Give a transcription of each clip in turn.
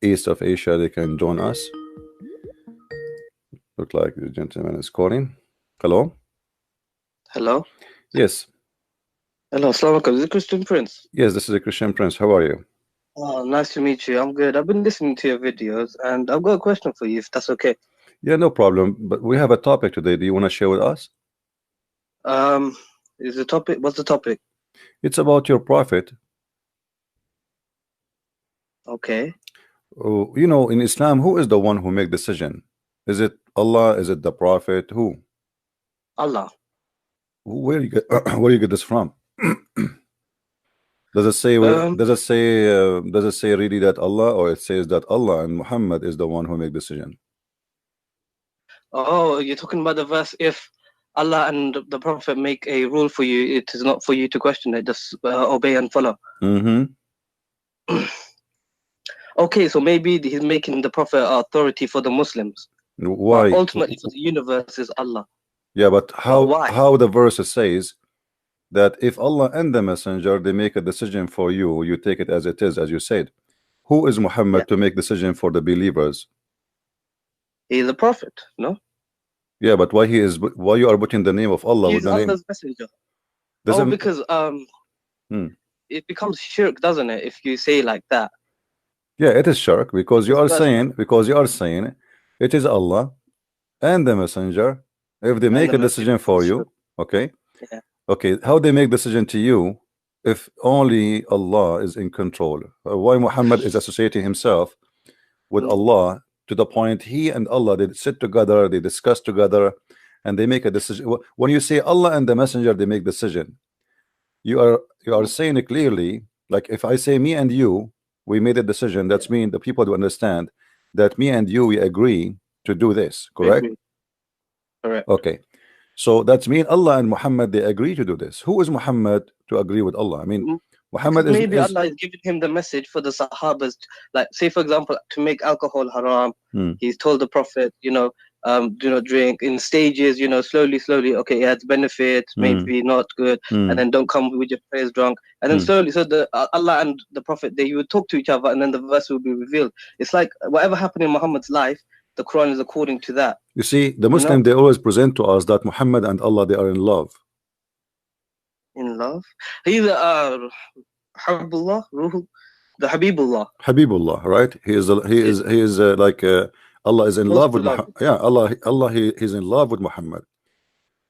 east of Asia, they can join us. Look like the gentleman is calling. Hello. Hello. Yes. Hello, Assalamu alaikum. This is Christian Prince. Yes, this is a Christian Prince. How are you? Oh, nice to meet you. I'm good. I've been listening to your videos and I've got a question for you, if that's okay. Yeah, no problem. But we have a topic today. Do you want to share with us? Um, is the topic, what's the topic? It's about your prophet. Okay. You know, in Islam, who is the one who make decision? Is it Allah? Is it the prophet? Who? Allah. Where you get where you get this from? Does it say where? Um, Does it say really that Allah, or it says that Allah and Muhammad is the one who make decision? oh, you're talking about the verse, if Allah and the Prophet make a rule for you, it is not for you to question it, just obey and follow. Mm-hmm. Okay, so maybe he's making the Prophet authority for the Muslims, but Why? ultimately for the universe is Allah. Yeah, but But why? how the verse says that if Allah and the Messenger they make a decision for you, you take it as it is, as you said. Who is Yeah, Muhammad to make decision for the believers? he's a prophet, no? Yeah, but why you are putting the name of Allah with He's the name? Allah's messenger. Oh, Doesn't because hmm. it becomes shirk, doesn't it? If you say like that, Yeah, it is shirk because you this are verse saying it is Allah and the Messenger. If they and make the a message. decision for you, okay, Yeah. okay, how they make decision to you if only Allah is in control? Why Muhammad is associating himself with Mm. Allah to the point he and Allah they sit together, they discuss together, and they make a decision. When you say Allah and the Messenger, they make decision. You are Mm. saying it clearly. Like if I say me and you, we made a decision. Yeah, That's mean the people to understand that me and you we agree to do this. we Correct? agree. Correct. Okay. So that's mean Allah and Muhammad they agree to do this. Who is Muhammad to agree with Allah? I mean, Mm. Muhammad Because is maybe Allah is giving him the message for the Sahabas, like say for example, to make alcohol haram. hmm, He's told the Prophet, do not drink in stages, slowly, slowly. Okay, it has benefits, hmm, maybe not good, and hmm, then don't come with your prayers drunk, and then hmm. slowly. So the Allah and the Prophet they would talk to each other, and then the verse will be revealed. It's like whatever happened in Muhammad's life, the Quran is according to that. You see, the You know, Muslim they always present to us that Muhammad and Allah they are in love. in love. He's Habibullah, Ruhu, the Habibullah, Habibullah, right? He is like Allah is in most love with beloved. Muhammad. Yeah, Allah he's in love with Muhammad.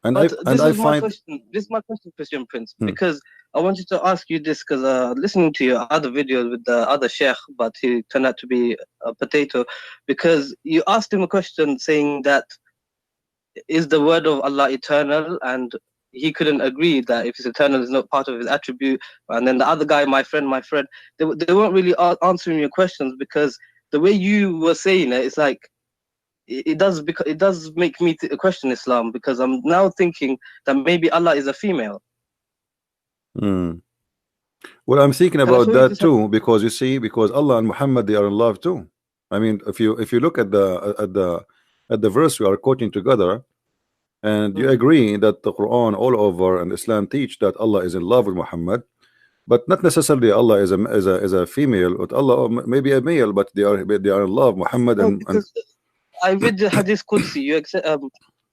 And I But and this I is my find question. This is my question, Christian Prince, hmm, because I wanted to ask you this because listening to your other videos with the other sheikh, but he turned out to be a potato, because you asked him a question saying that is the word of Allah eternal, and he couldn't agree that if it's eternal, is not part of his attribute. And then the other guy, my friend, they weren't really answering your questions because the way you were saying it, it's like it does make me question Islam because I'm now thinking that maybe Allah is a female. hmm. Well, I'm thinking Can I about show you that this? too because you see, because Allah and Muhammad they are in love too. I mean, if you look at the verse we are quoting together, and you Mm. agree that the Quran all over and Islam teach that Allah is in love with Muhammad, but not necessarily Allah is a female, but Allah may be a male, but they are in love Muhammad No, and because I read the Hadith Qudsi. You accept,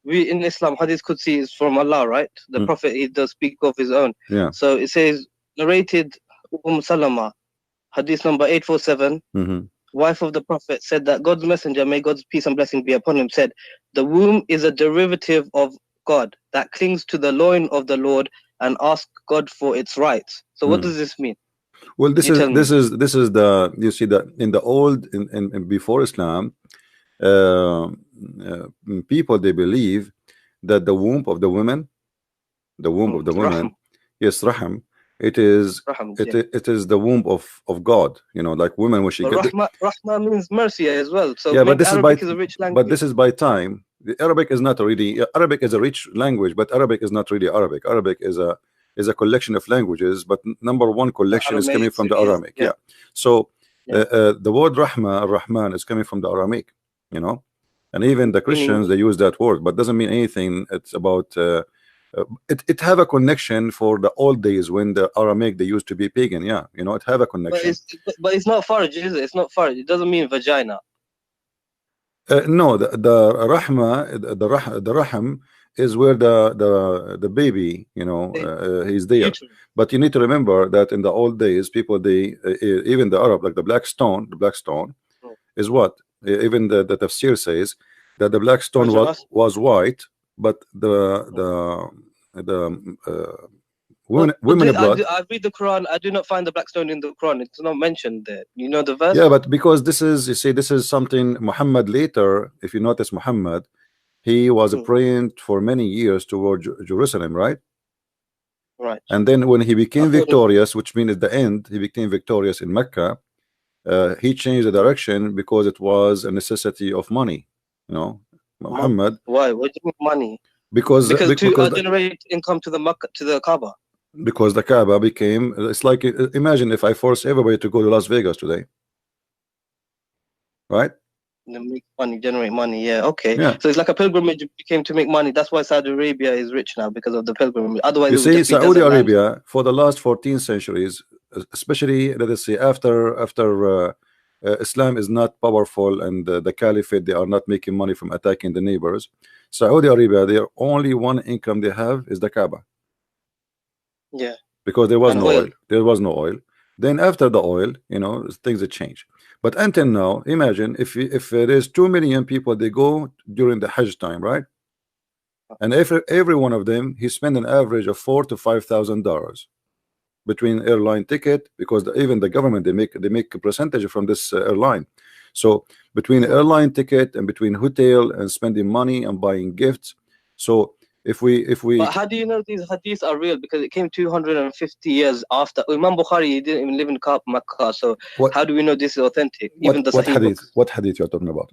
we in Islam, Hadith Qudsi is from Allah, right? The mm, Prophet he does speak of his own. yeah. So it says narrated Salama, Hadith number 847. Hmm. Wife of the Prophet said that God's messenger, may God's peace and blessing be upon him, said, "The womb is a derivative of God that clings to the loin of the Lord and asks God for its rights." So what Mm. does this mean? Well, this You is tell me. this is this is the you see that in the old in before Islam, uh, people they believe that the womb of the woman, Rahm, yes, raham, it is Rahm, it yeah. it is the womb of God. You know, like women when she But get Rahma means mercy as well. So yeah, but maybe this is by Arabic is a rich but language. this is by time. The Arabic is not really Arabic is a rich language, but Arabic is not really Arabic. Arabic is a collection of languages, but number one collection is coming Aramaic, from the Syriac, Aramaic. yeah, Yeah, so yeah. the word Rahma, Rahman, is coming from the Aramaic. You know, and even the Meaning, Christians they use that word, but doesn't mean anything. It's about it have a connection for the old days when the Aramaic they used to be pagan. Yeah, you know, it have a But connection. it's not farj, is it? It's not farj. It doesn't mean vagina. No, the rahma, the rahm is where the baby, you know, The he's there. uterus. But you need to remember that in the old days, people they even the Arab, like the black stone Mm. is what even the tafsir says that the black stone Rajul Aswad. was white, but Mm. the But women blood. I read the Quran. I do not find the black stone in the Quran. It's not mentioned there. You know the verse? Yeah, but because this is, you see, this is something Muhammad later, if you notice Muhammad, he was Mm. praying for many years toward Jerusalem, right? Right. And then when he I became thought it was. victorious, which means at the end he became victorious in Mecca, he changed the Mm. direction because it was a necessity of money, you know, Money. Muhammad, Why? What do you mean money? because Because to because generate income to the Makkah, to the Kaaba. because the Kaaba became, it's like, imagine if I force everybody to go to Las Vegas today, right? They make money, generate money. Yeah, okay. Yeah. So it's like a pilgrimage became to make money. That's why Saudi Arabia is rich now because of the pilgrimage. Otherwise, You it would see, just be Saudi desert land. Arabia for the last 14 centuries, especially let us say after Islam is not powerful and the caliphate they are not making money from attacking the neighbors. Saudi Arabia, their only one income they have is the Kaaba Yeah, because there was and no oil. oil. There was no oil. Then after the oil, you know, things that change. But until now, imagine if there's 2 million people they go during the Hajj time, right? And every one of them he spend an average of $4,000 to $5,000 between airline ticket because even the government they make a percentage from this airline. So between Mm. airline ticket and between hotel and spending money and buying gifts. So if we But how do you know these hadiths are real? Because it came 250 years after. Imam Bukhari, he didn't even live in Makkah. So what how do we know this is authentic? what Even the what Sahih hadith books. what hadith you're talking about,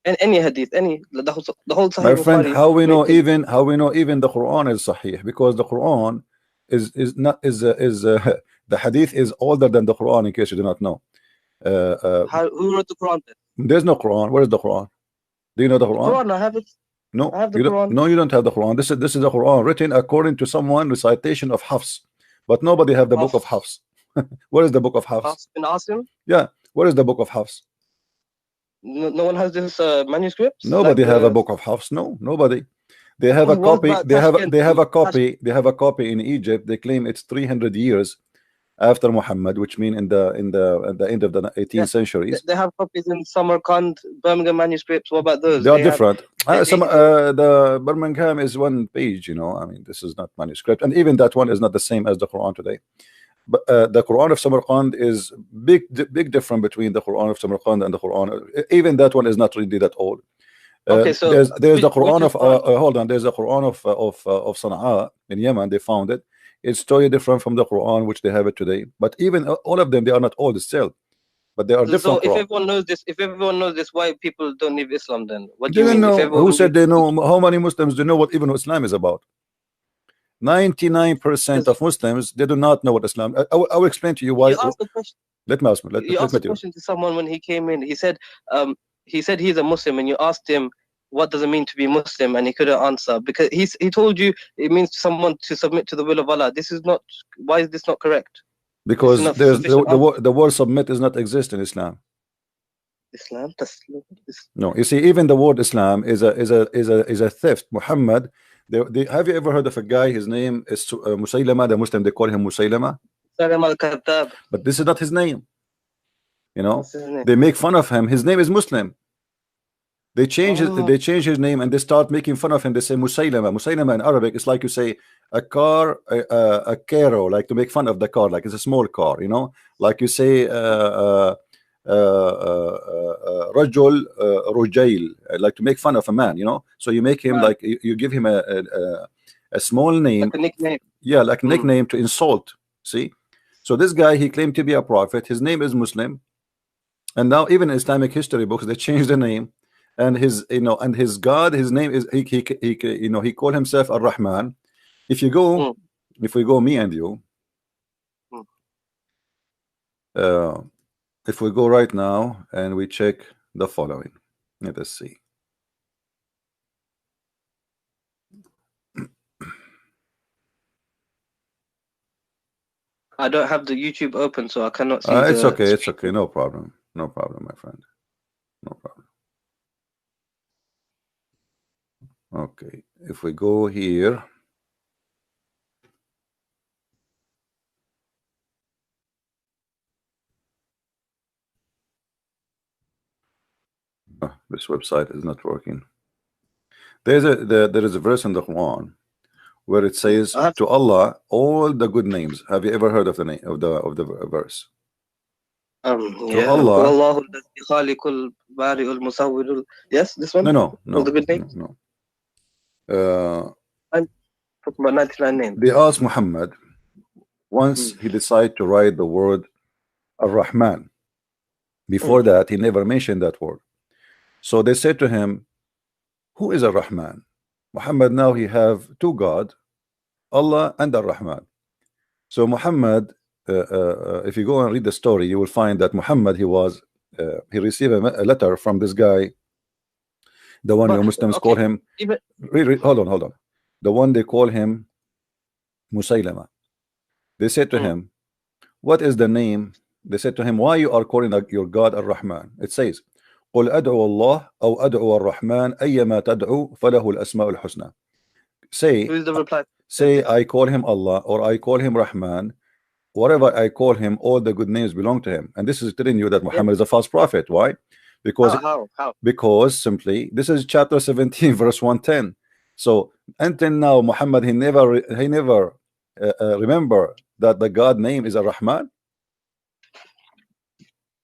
And any hadith, any the whole my Sahih friend? Bukhari How we know even the Quran is sahih? Because the Quran is not is the hadith is older than the Quran, in case you do not know. who wrote the Quran then? There's no Quran. Where is the Quran? Do you know the The Quran? Quran, I have it. I No, have the you don't. Quran. No, you don't have the Quran. This is the Quran written according to someone recitation of Hafs, but nobody have the book of Hafs, Hafs. Where is the book of Hafs? Hafs bin Asim. Yeah, where is the book of Hafs? No one has this manuscripts like Nobody have a the. book of Hafs. No, nobody. They have a What copy. about Tashkent? They have a copy in Egypt. They claim it's 300 years after Muhammad, which mean at the end of the Yeah, 18th centuries. they have copies in Samarkand, Birmingham manuscripts. What about those? They are They have. different. They, The Birmingham is one page. You know, I mean, this is not manuscript, and even that one is not the same as the Quran today. But the Quran of Samarkand is big difference between the Quran of Samarkand and the Quran. Even that one is not really that old. okay, so There's the which Quran is of Quran? hold on. There's the Quran of Sana'a in Yemen. They found it. It's totally different from the Quran which they have it today. But even all of them, they are not old still. But they are So different Quran. if everyone knows this, why people don't leave Islam then? What do They you don't mean? If know. Who everyone said they know? How many Muslims do know what even Islam is about? 99% because of Muslims they do not know what Islam. I will explain to you why. you asked the question, Let me ask me. you Let asked me a tell you. question to someone when he came in. He said he's a Muslim, and you asked him what does it mean to be Muslim, and he couldn't answer because he told you it means someone to submit to the will of Allah. This is not. Why is this not correct? This is Because not there's sufficient answer. the word submit does not exist in Islam. Islam, Taslim, No, you see, even the word Islam is a theft. Muhammad, have you ever heard of a guy? His name is Musaylama, the Muslim. They call him Musaylama, Salam al-Kadhab. but this is not his name. You know, What's his name? they make fun of him. His name is Muslim. Oh, They change his name and they start making fun of him. They say Musaylama. Musaylama in Arabic is like you say a car, a caro, like to make fun of the car, like it's a small car. You know, like you say. Rajul Rujail, like to make fun of a man, you know. So you make him man, like you give him a small like name, a nickname. yeah, like a Mm. nickname to insult. See, so this guy he claimed to be a prophet. His name is Muslim, and now even in Islamic history books they changed the name, and his and his God, his name is he called himself Ar-Rahman. If you go, Mm. if we go, me and you, Mm. uh, if we go right now and we check the following, let us see. I don't have the YouTube open, so I cannot see It's the okay. It's screen. okay. No problem. No problem, my friend. No problem. Okay. If we go here. Oh, this website is not working. There is a verse in the Quran where it says I have to Allah all the good names. Have you ever heard of the name of the verse? To yeah. Allah. Wallahu alladhi khaliqul bari'ul musawwirul. Yes, this one. No, All the good names. no. I'm talking about 99 names. They asked Muhammad once he decided to write the word Ar-Rahman. Before that, he never mentioned that word. So they said to him, who is Ar-Rahman? Muhammad, now he have two God, Allah and Ar-Rahman. So Muhammad, if you go and read the story, you will find that Muhammad, he received a letter from this guy, the one your Muslims call him. Hold on. The one they call him Musaylama. They said to him, what is the name? They said to him, why you are calling your God Ar-Rahman? It says, قل أدعو الله أو أدعو الرحمن أيما تدعو فله الأسماء الحسنى. Who is the reply? Say I call him Allah or I call him Rahman. Whatever I call him, all the good names belong to him. And this is telling you that Muhammad is a false prophet. Why? Because how? Because simply this is chapter 17 verse 110. So until now Muhammad he never remember that the God name is Ar-Rahman.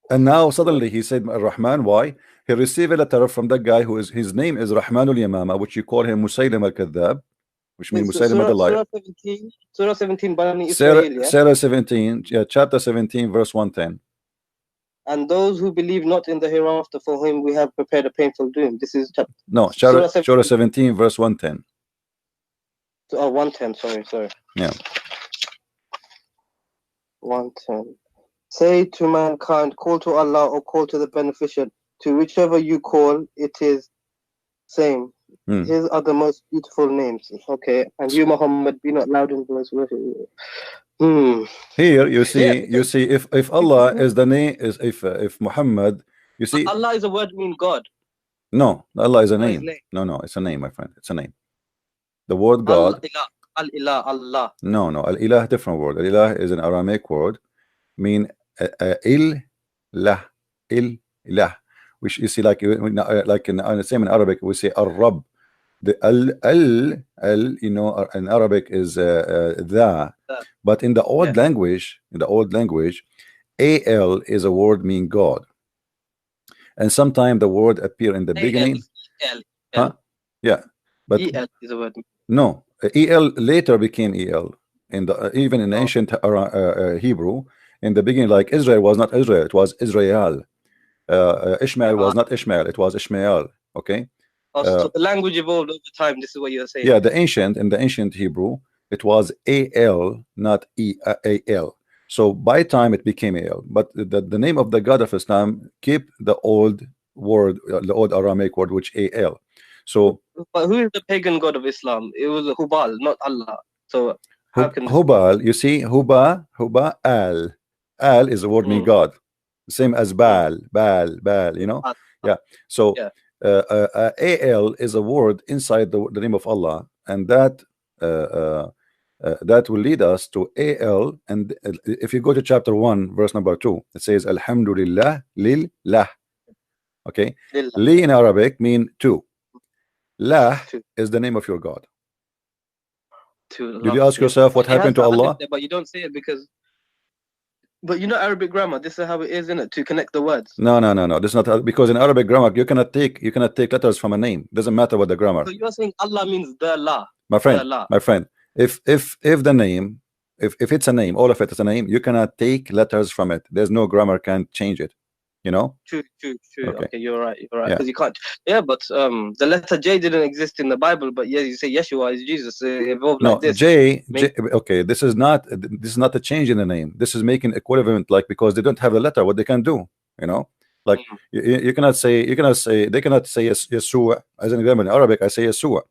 And now suddenly he said Ar-Rahman. Why? He received a letter from that guy who is his name is Rahmanul Yamama, which you call him Musaylim al-Kadhab, which means Musaylim the liar. Surah 17 Bani Israel, yeah? Surah 17, chapter 17 verse 110. And those who believe not in the hereafter, for whom we have prepared a painful doom. This is Surah 17 verse 110. Oh, 110, sorry. Yeah. 110. Say to mankind, call to Allah or call to the beneficent. To whichever you call, it is same. His are the most beautiful names. Okay. And you, Muhammad, be not loud in voice. Here you see, if Allah is the name, is if Muhammad, you see, Allah is a word mean God. No, Allah is a name. No, it's a name, my friend. It's a name. The word God. Al-Ilah, Allah. No, Al-Ilah, different word. Al-Ilah is an Aramaic word, mean Il-Lah, Il-Lah, which you see like in the same in Arabic we say Ar-Rab. The al you know in Arabic is the, but in the old language, al is a word mean God, and sometimes the word appear in the beginning. Yeah, but el is a word. No, el later became el in the even in ancient Hebrew. In the beginning, like Israel was not Israel, it was Israel. Ishmael was not Ishmael, it was Ishmael. Okay. So the language evolved over time. This is what you're saying. Yeah, in the ancient Hebrew, it was al, not al. So by time it became al. But the name of the God of Islam keep the old word, the old Aramaic word, which al. So, but who is the pagan god of Islam? It was Hubal, not Allah. So how can Hubal? You see, Huba, al is the word mean God, same as Baal, you know. Yeah. So al is a word inside the name of Allah, and that that will lead us to al. And if you go to chapter 1 verse number 2, it says Alhamdulillah lillah. Okay. Li in Arabic mean two. Lah is the name of your God. Did you ask yourself what happened to Allah? But you don't say it because. But you know Arabic grammar. This is how it is, isn't it? To connect the words. No. This is not, because in Arabic grammar you cannot take letters from a name. Doesn't matter what the grammar. So you're saying Allah means the La. My friend. If the name, if it's a name, all of it is a name, you cannot take letters from it. There's no grammar can change it. You know. True. Okay, you're right. Because you can't. Yeah, but the letter J didn't exist in the Bible, but yeah, you say Yeshua is Jesus. It evolved like this. J. Okay, this is not a change in the name. This is making equivalent, like, because they don't have a letter, what they can do. You know, like you cannot say they cannot say Yeshua. As an example, in Arabic, I say Yeshua.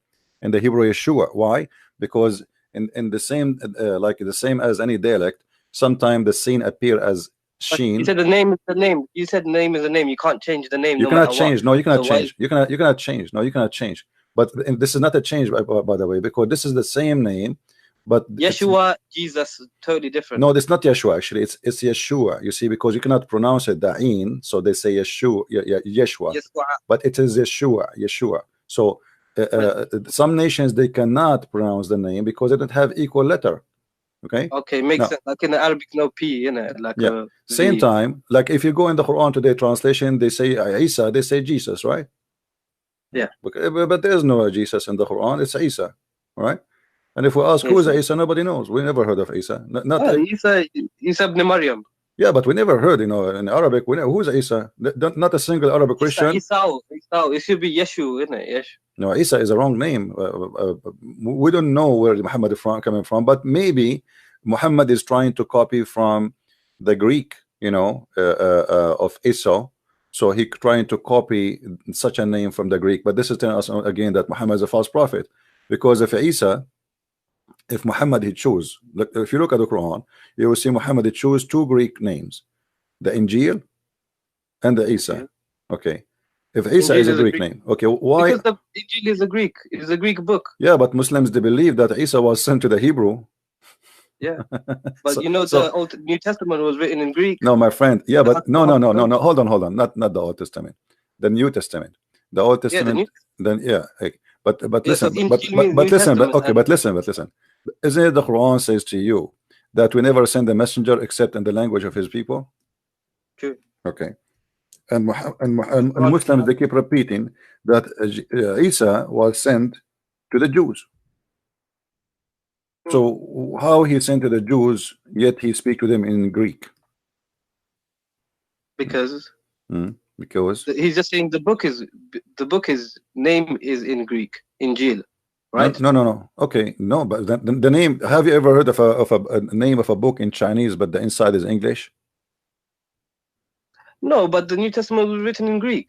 In the Hebrew, Yeshua. Why? Because in the same like the same as any dialect, sometimes the sin appear as But you sheen. said the name is the name. You said the name is the name. You can't change the name You no cannot matter change. what. No, you cannot So why? change. You cannot change. No, you cannot change. But this is not a change, by the way, because this is the same name, but it's Yeshua, Jesus, totally different. no, it's not Yeshua. Actually, it's Yeshua. You see, because you cannot pronounce it Da'in, so they say Yeshua, Yeshua, Yeshua. but it is Yeshua. So some nations they cannot pronounce the name because they don't have equal letter. Okay, makes now sense. Like in the Arabic, no P in it, like yeah, a same V. time, like if you go in the Quran today translation, they say Isa, they say Jesus, right? Yeah. But there's no Jesus in the Quran. It's Isa, right? And if we ask who Yes. is Isa, nobody knows. We never heard of Isa. Not Oh, Isa ibn Maryam. yeah, but we never heard, in Arabic. We know who's Isa. Not a single Arabic Christian. Isa. It should be Yeshu, isn't it? Yes. No, Isa is a wrong name. We don't know where Muhammad is coming from, but maybe Muhammad is trying to copy from the Greek, of Esau. So he trying to copy such a name from the Greek. But this is telling us again that Muhammad is a false prophet, because if Muhammad he chose, if you look at the Quran, you will see Muhammad he chose two Greek names, the Injil and the Isa. Okay. If Isa is a Greek name, okay, why? Because the Injil is a Greek book. Yeah, but Muslims they believe that Isa was sent to the Hebrew. Yeah, but so, the New Testament was written in Greek. No, my friend. Yeah, but no. Hold on. Not the Old Testament, the New Testament. The Old Testament. Then yeah, but listen, so but listen, but listen. Isn't it the Quran says to you that we never send a messenger except in the language of his people? True. Okay. And Muslims they keep repeating that Isa was sent to the Jews. So how he sent to the Jews, yet he speak to them in Greek? Because he's just saying the book is name is in Greek, Injil, right? No. Okay, no, but the name. Have you ever heard of a name of a book in Chinese, but the inside is English? No, but the New Testament was written in Greek.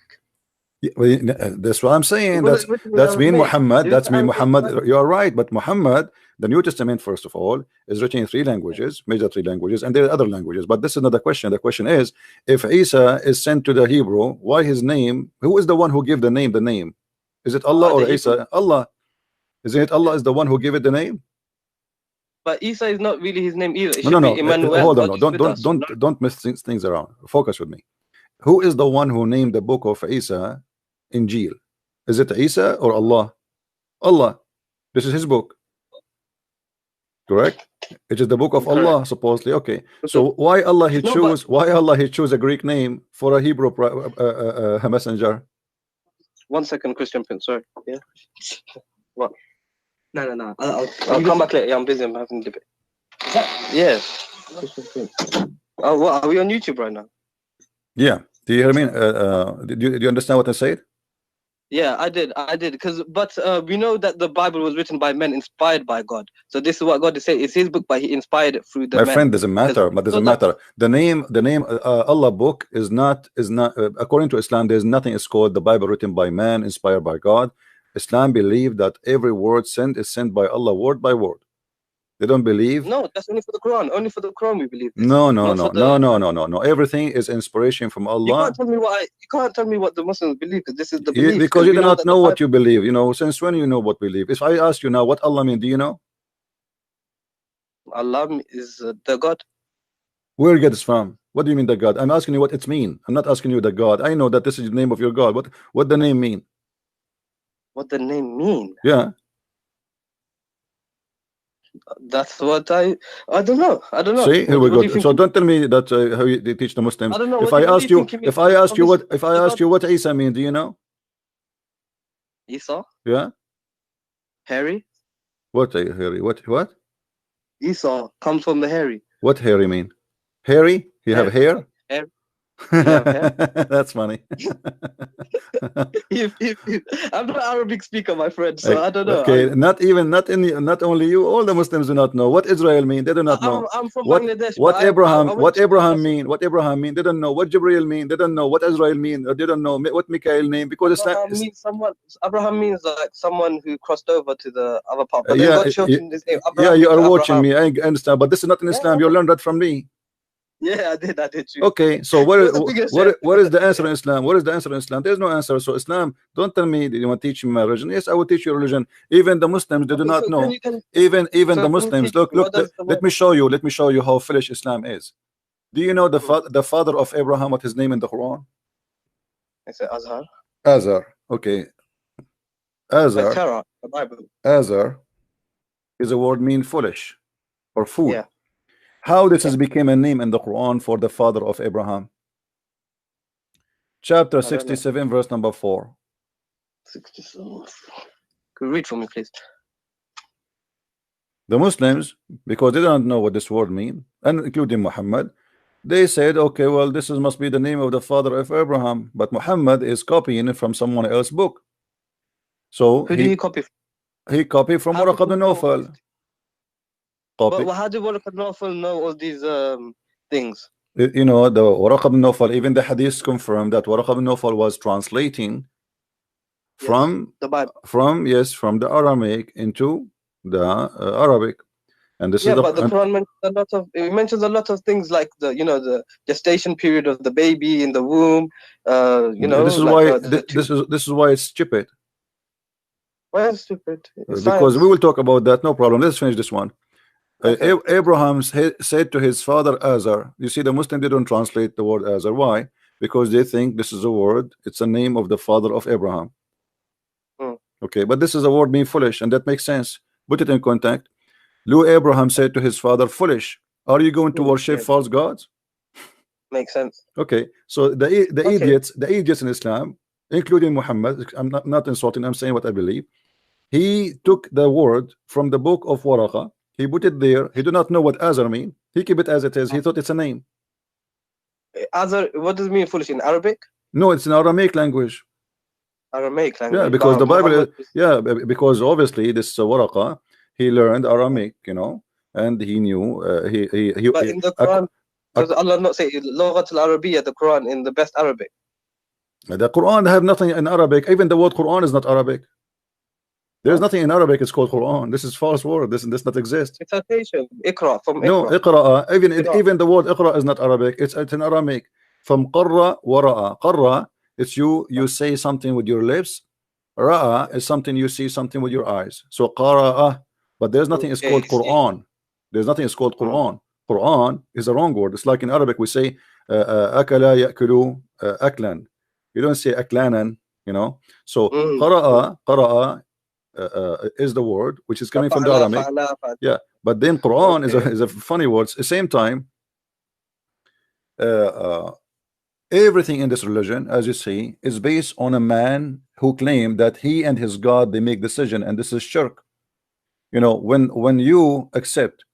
Yeah, well, that's what I'm saying. That's mean Muhammad. That's mean Muhammad. You are right, but Muhammad, the New Testament, first of all, is written in three languages, major three languages, and there are other languages. But this is not the question. The question is, if Isa is sent to the Hebrew, why his name? Who is the one who gave the name? The name, is it Allah or Isa? Allah. Isn't it Allah is the one who gave it the name? But Isa is not really his name either. It No. be Emmanuel. Hold on. Don't mess things around. Focus with me. Who is the one who named the book of Isa Injil? Is it Isa or Allah? Allah. This is his book. Correct? It is the book of Allah, supposedly. Okay. So why Allah he choose a Greek name for a Hebrew messenger? 1 second, Christian Prince. Sorry. Yeah. What? No. I'll come back later. Yeah, I'm busy. I'm having a debate. Yeah. Christian Prince. Oh, what? Are we on YouTube right now? Yeah. Do you hear me? Do you understand what I said? Yeah, I did. But we know that the Bible was written by men inspired by God. So this is what God is saying. It's His book, but He inspired it through the men. My friend, doesn't matter. But doesn't matter. The name Allah book is not according to Islam. There's nothing is called the Bible written by man, inspired by God. Islam believe that every word sent is sent by Allah, word by word. They don't believe. No, that's only for the Quran. Only for the Quran we believe this. No. Everything is inspiration from Allah. You can't tell me what the Muslims believe, because this is the belief. Because you do not know what you believe. Since when you know what we believe? If I ask you now what Allah means, do you know? Allah is the God. Where it gets from? What do you mean the God? I'm asking you what it means. I'm not asking you the God. I know that this is the name of your God. What the name mean? What the name mean? Yeah. That's what I don't know. See, here we go. So don't tell me that how they teach the Muslims. I don't know. If I ask you what Isa means, do you know? Esau? Yeah. Hairy? What hairy? What? Esau comes from the hairy. What hairy mean? Hairy? You have hair? Hair. Yeah, I'm here. That's funny. I'm not Arabic speaker, my friend, so I don't know. Okay, not only you, all the Muslims do not know what Israel mean. They do not know I'm from what Bangladesh, but what Abraham I went what to school Abraham myself. mean. What Abraham mean. They don't know what Jibril mean. They don't know what Israel mean. Or they don't know what Mikael mean because it's not. Abraham means someone. Abraham means like someone who crossed over to the other part. But then Yeah, God shortened his name. yeah. Abraham You means are watching Abraham. me. I understand, but this is not in Yeah, Islam. You learned that from me. yeah, I did. I did too. Okay, so You're the biggest chef. what is the answer in Islam? What is the answer in Islam? There's no answer. So Islam, don't tell me that you want to teach me my religion. Yes, I will teach you religion. Even the Muslims, they do Okay, not so know. can Even the so can you Muslims. teach me Look. what does the Let word? me show you. Let me show you how foolish Islam is. Do you know Mm, the father of Abraham? What his name in the Quran? it's Azhar. Azar. Okay, But Azar. Sarah, the Bible. Azar is a word mean foolish or fool. Yeah, How this yeah. has became a name in the Quran for the father of Abraham? Chapter I don't know. 67, verse number 4. 67. Could you read for me, please? The Muslims, because they don't know what this word mean, and including Muhammad, they said, okay, well, this must be the name of the father of Abraham, but Muhammad is copying it from someone else's book. So Who did he copy from? he copied from How did Waraq he ibn know all these? Nawfal. Copy, But how did Waraq Nawfal know all these things? you know, the Waraq ibn Nawfal, even the hadith confirmed that Waraq ibn Nawfal was translating Yes, from the Bible. from the Aramaic into the Arabic, and this is Yeah, the but the Quran mentions a lot of it mentions a lot of things like the gestation period of the baby in the womb. this is Like why the two. this is why it's stupid. Why is it stupid? It's Because we science. will talk about that, no problem. Let's finish this one. Okay. Abraham said to his father Azar. You see, the Muslim, they don't translate the word Azar. Why? Because they think this is a word, it's a name of the father of Abraham. Mm. Okay, but this is a word mean foolish, and that makes sense. Put it in contact. Lou Abraham said to his father, foolish, are you going to Foolish. worship Yeah, false gods? makes sense. Okay, so Okay. the idiots in Islam, including Muhammad, I'm not insulting, I'm saying what I believe. He took the word from the book of Waraqa. He put it there. He do not know what Azar mean. He keep it as it is. He thought it's a name. Other, what does it mean foolish in Arabic? No, it's an Aramaic language. Aramaic Yeah, language. because But the Bible is, Muhammad. yeah, because obviously this Waraqa, he learned Aramaic, you know, and he knew But in the Quran, does Allah not say Lughat al-Arabiya, the Quran, in the best Arabic? the Quran have nothing in Arabic. Even the word Quran is not Arabic. There's Huh? nothing in Arabic. It's called Quran. This is false word. This not exist. Citation. Iqra from No, Iqra. اقرأ. Qira. Even the word اقرأ is not Arabic. It's in Aramaic. From قرأ ورأى. قرأ, it's you say something with your lips. Ra'a is something you see something with your eyes. So قرأ, but there's nothing is Okay. called Quran. There's nothing is called Mm. Quran. Quran is a wrong word. It's like in Arabic we say أكل يأكل أكلا. You don't say أكلانا, you know. So Mm. قرأ is the word which is coming from the Fa'ala, Aramaic. fa'ala, fa'ala. Yeah, but then Quran Okay. is a funny word. At the same time, uh, uh, everything in this religion, as you see, is based on a man who claimed that he and his God they make decision, and this is shirk. You know, when you accept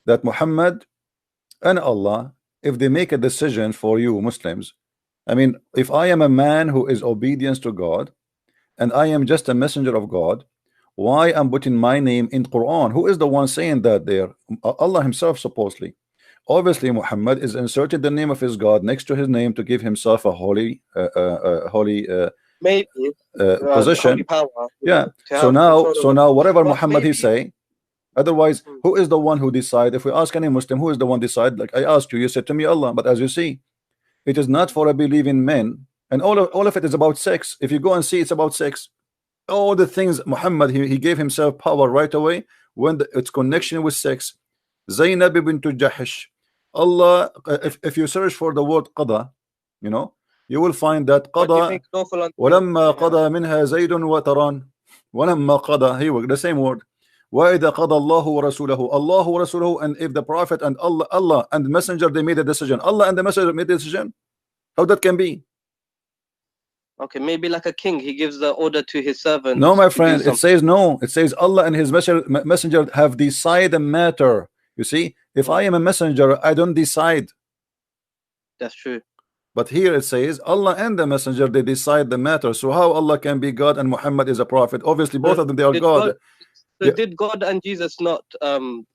that Muhammad and Allah, if they make a decision for you Muslims, I mean, if I am a man who is obedience to God and I am just a messenger of God, why I'm putting my name in Quran? Who is the one saying that there? Allah himself supposedly. Obviously Muhammad is inserted the name of his God next to his name to give himself a holy Maybe the holy position. power, Yeah, to have control so over. now whatever But Muhammad he maybe. say, otherwise who is the one who decide? If we ask any Muslim, who is the one decide? Like I asked you, you said to me Allah, but as you see, it is not for a believing men, and all of it is about sex. If you go and see, it's about sex. All the things Muhammad he gave himself power right away when its connection with sex. Zainab bint Jahish. Allah, if you search for the word qada, you know, you will find that What do you qada think? Lawful until. ولما Yeah. قضى منها زيد وتران ولما قضى, here the same word. وإذا قضى الله ورسوله, Allah ورسوله, and if the prophet and Allah and the messenger they made a decision, Allah and the messenger made a decision, how that can be? Okay, maybe like a king, he gives the order to his No, servants my to do friend, it something. says no. It says Allah and his messenger have decided a matter. You see, if Mm, I am a messenger, I don't decide. that's true. But here it says Allah and the messenger, they decide the matter. So how Allah can be God and Muhammad is a prophet? Obviously both of them, they are Did God. God, so Yeah. did God and Jesus not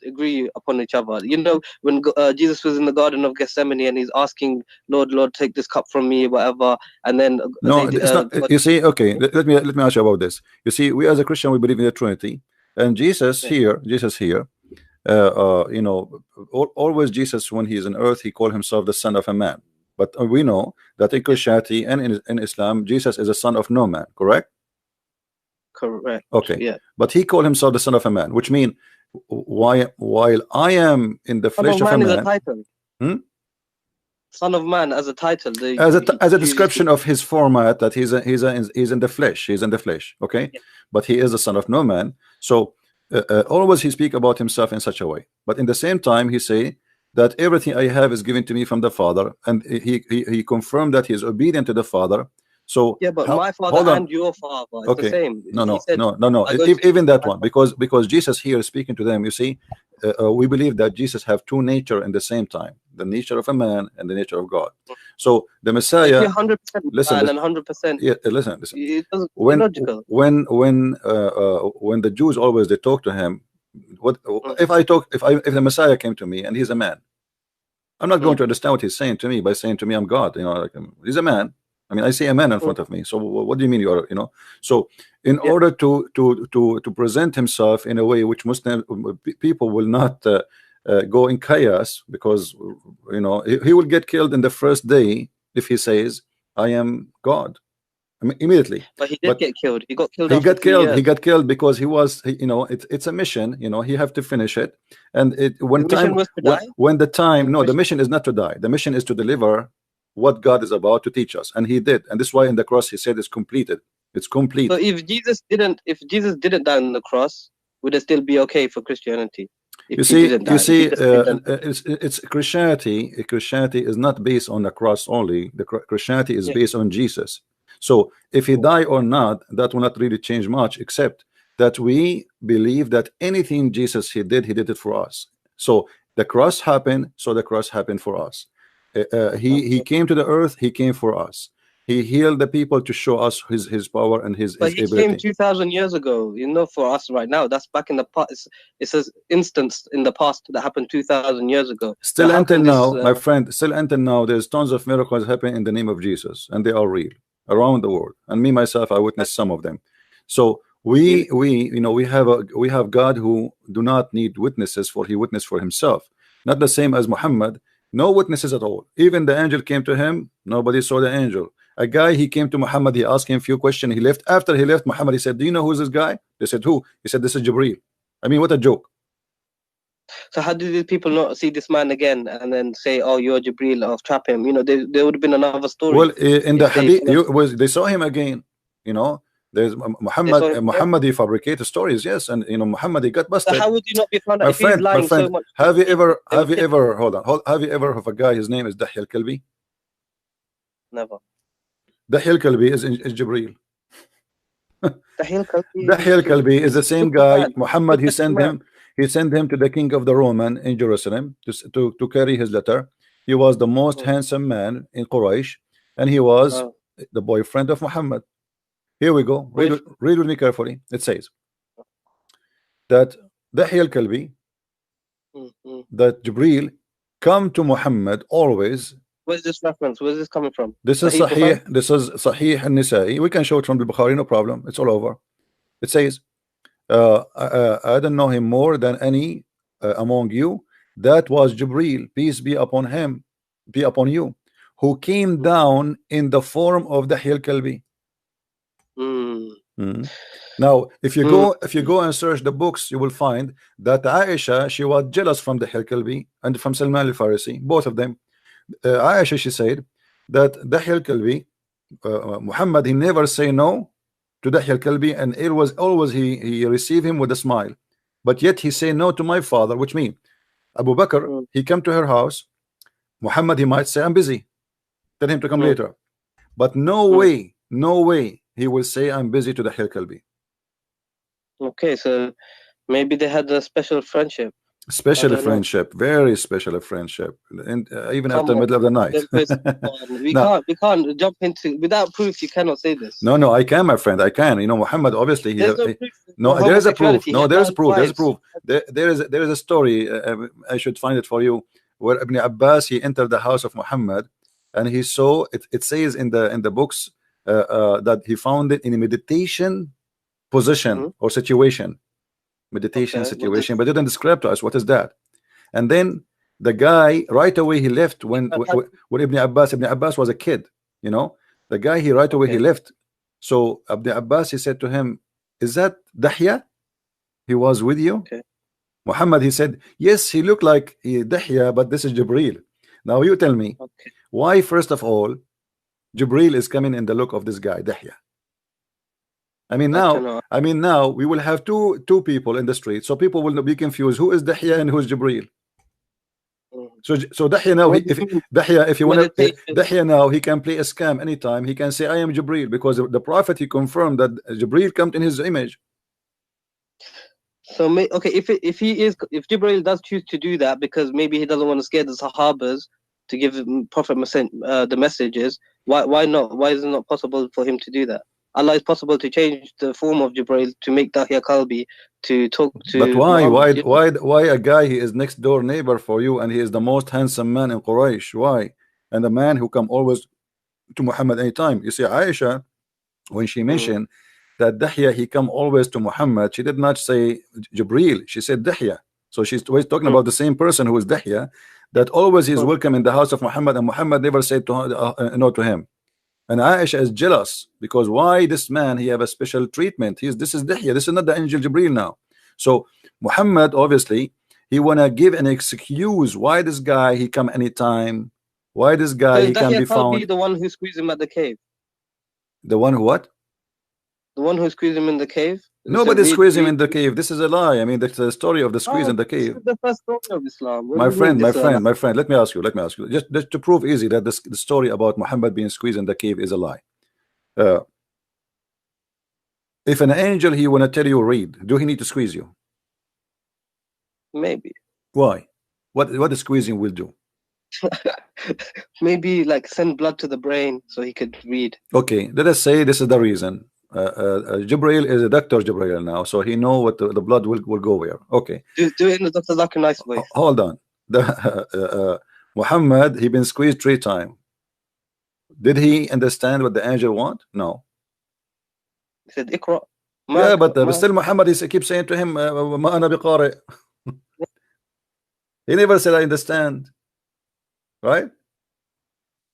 agree upon each other? You know, when Jesus was in the Garden of Gethsemane and he's asking, Lord, Lord, take this cup from me, whatever, and then No, it's not. God, You see, okay, let me ask you about this. You see, we as a Christian, we believe in the Trinity, and Jesus yeah, here, you know, always Jesus, when he is on earth, he called himself the Son of a Man. But we know that in Christianity and in Islam, Jesus is a son of no man, correct? correct, Okay, yeah. but he called himself the Son of a Man, which means why while I am in the Son of flesh of a Man is a man, title. hmm? Son of Man as a title. as a Jesus, description of his format, that he's in the flesh, okay, yeah. but he is the son of no man. So always he speak about himself in such a way, but in the same time he say that everything I have is given to me from the Father, and he confirmed that he is obedient to the Father. So Yeah, but my father hold on. and your father, it's the Okay. same. No, He no, said, no, no, no. I go to Even that my one, father. because Jesus here is speaking to them. You see, we believe that Jesus have two nature in the same time: the nature of a man and the nature of God. So the If Messiah, you're 100% listen, man listen, and 100%, yeah, listen. it doesn't, it's When illogical. when the Jews always they talk to him, what Mm, if the Messiah came to me and he's a man? I'm not going mm, to understand what he's saying to me by saying to me I'm God. You know, like he's a man. I mean, I see a man in mm. front of me. So what do you mean you are? You know. So in Yeah, order to present himself in a way which Muslim people will not go in chaos, because you know he will get killed in the first day if he says I am God. I mean, immediately. but he did But get killed. He got killed he after got three killed. He years. got killed because he was, you know, it's a mission. You know, he have to finish it. And His mission was to die. when the time, His no, the mission. mission is not to die. The mission is to deliver what God is about to teach us, and he did. And this is why in the cross he said it's completed. It's So complete. if Jesus didn't die on the cross, would it still be okay for Christianity? If he didn't You die, if he see, just lived and it's Christianity. Christianity is not based on the cross only. The Christianity is yeah. based on Jesus. So if he die or not, that will not really change much, except that we believe that anything Jesus he did it for us. So the cross happened, so the cross happened for us. He Okay. came to the earth. He came for us. He healed the people to show us his power and But his he came ability. 2,000 years ago. You know, for us right now, that's back in the past. It's an instance in the past that happened 2,000 years ago. So Still how until can this? now, my friend, still until now, there's tons of miracles happening in the name of Jesus, and they are real around the world. And me myself, I witnessed some of them. So Really? you know we have God who do not need witnesses, for he witnessed for himself. Not the same as Muhammad, no witnesses at all. Even the angel came to him, nobody saw the angel. A guy, he came to Muhammad, he asked him a few questions, he left. After he left, Muhammad, he said, do you know who's this guy? They said, who? He said, this is Jibreel. I mean, what a joke. So how did these people not see this man again and then say, "Oh, you're Jibril," or trap him? You know, there would have been another story Well, in the if they hadith, followed. they saw him again. You know, there's They saw him again. Muhammad. He fabricated stories, yes, and you know, Muhammad he got So busted. how would you not be found out if he's My lying so friend, much to the people? They would kill him. hold on, have you ever have a guy? His name is Dihyah Al-Kalbi. Never. Dihyah Al-Kalbi is Jibreel. Dahil Kalbi Dihyah Al-Kalbi is the is same guy. Superman. Muhammad he sent Superman. him. He sent him to the king of the Roman in Jerusalem to carry his letter. He was the most Mm. handsome man in Quraysh, and he was Oh, the boyfriend of Muhammad. Here we go. boyfriend. Read with me carefully. It says that Dihyah al-Kalbi, Mm, mm. that Jibril come to Muhammad always. Where's this reference? Where's this coming from? This is Sahih Bukhari? Sahih. This is Sahih al-Nisa'i. We can show it from the Bukhari, no problem. It's all over. It says, I don't know him more than any among you. That was Jibril, peace be upon him, be upon you, who came Mm, down in the form of Dihyah al-Kalbi. mm, Mhm. Now, mm, if you go and search the books, you will find that Aisha, she was jealous from the Al-Kalbi and from Salman al-Farisi, both of them. Aisha, she said that Dihyah al-Kalbi, Muhammad, he never say no to Dihyah al-Kalbi, and it was always he receive him with a smile. But yet he say no to my father, which means Abu Bakr, mm, he come to her house. Muhammad, he might say, I'm busy. Tell him to come mm, later. But mm. no way he will say, I'm busy to Dihyah al-Kalbi. Okay, so maybe they had a special friendship. I Special don't know. friendship, very special friendship, and even Come after on, middle of the night. come on. We No, can't we can't jump into without proof. You cannot say this. no, I can, my friend, I can. You know, Muhammad obviously There's no proof no, for there is a proof. homosexuality. He No, had there is a 9 proof. There's a wives. proof. There is a story. I should find it for you, where Ibn Abbas he entered the house of Muhammad, and he saw it. It says in the books that he found it in a meditation position Hmm. or situation, meditation Okay, what does situation, but didn't describe to us what is that. And then the guy right away he left when Ibn Abbas was a kid, you know. The guy he right away he okay, left. So Ibn Abbas he said to him, is that Dahya? He was with you? okay, Muhammad he said, yes, he looked like Dahya, but this is Jibril. Now you tell me, okay. why first of all Jibril is coming in the look of this guy Dahya? I don't know. I mean now we will have two people in the street, so people will not be confused who is Dahya and who is Jibril. Mm. So Dahya now, What do if you mean Dahya, if you want to, meditation? Dahya now, he can play a scam anytime. He can say, I am Jibril, because the Prophet he confirmed that Jibril comes in his image. So okay, if Jibril does choose to do that because maybe he doesn't want to scare the Sahabas to give Prophet the messages, why not? Why is it not possible for him to do that? Allah is possible to change the form of Jibril to make Dihyah Kalbi to talk But to Muhammad. You know? why a guy he is next door neighbor for you, and he is the most handsome man in Quraysh? Why? And the man who come always to Muhammad anytime. You see, Aisha, when she Mm, mentioned that Dahya he come always to Muhammad, she did not say Jibril, she said Dahya. So she's always talking mm, about the same person who is Dahya, that always is mm. welcome in the house of Muhammad, and Muhammad never said to her, no to him. And Aisha is jealous because why this man he have a special treatment? This is Dihya, this is not the angel Jibril now. So Muhammad obviously he wanna give an excuse why this guy he come anytime, why this So guy is he can Dihyah be Kalbi found. the one who squeezed him at the cave? The one who what? The one who squeezed him in the cave? It said Nobody read, squeezed him read. in the cave. This is a lie. I mean, that's the story of the squeeze Oh, in the this cave. is the first story of Islam. What do My you mean friend, this is a lie? let me ask you, just to prove easy that this the story about Muhammad being squeezed in the cave is a lie. Uh, if an angel he wanna tell you read, do he need to squeeze you? Maybe. Why? What the squeezing will do? Maybe like send blood to the brain so he could read. Okay, let us say this is the reason. Jibril is a doctor Jibril now, so he know what the blood will go where. Okay, Do it in the Dr. Zakir nice voice. hold on. The Muhammad he been squeezed 3 times. Did he understand what the angel want? No. He said, Ikra. Yeah, Ma, but ma. still Muhammad he keeps saying to him, "Ma ana biqari." He never said I understand, right?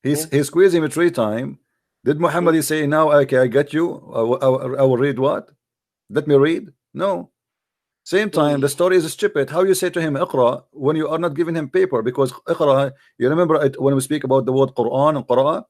Yeah. He squeezed him 3 times. Did Muhammad he say now okay I get you? I will read what? Let me read. No. Same time, the story is stupid. How you say to him Iqra when you are not giving him paper? Because Iqra, you remember it, when we speak about the word Quran and Qara,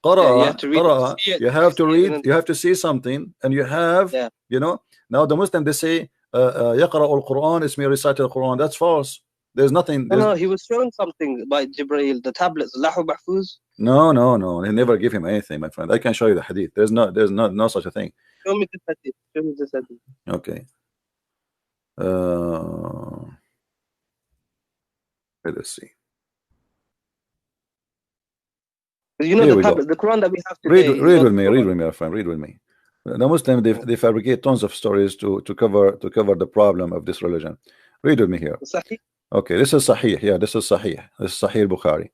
Yeah, you have to read it to Qara, see it. you have to See it read, and you have to see something, and you have, yeah. you know. Now the Muslim they say يقرأ القرآن اسمه recite the Quran. That's false. There's nothing. No, he was shown something by Jibreel, the tablets, Lahu Mahfuz. No. He never give him anything, my friend. I can show you the hadith. There's no such a thing. Show me this hadith. Show me this hadith. Okay. Let's see. You know Here the we go. tablet, the Quran that we have Read today. with me, my friend. Read with me. The Muslim they fabricate tons of stories to cover the problem of this religion. Read with me here. Sahih? Okay, this is Sahih. Yeah, this is Sahih. This is Sahih Bukhari.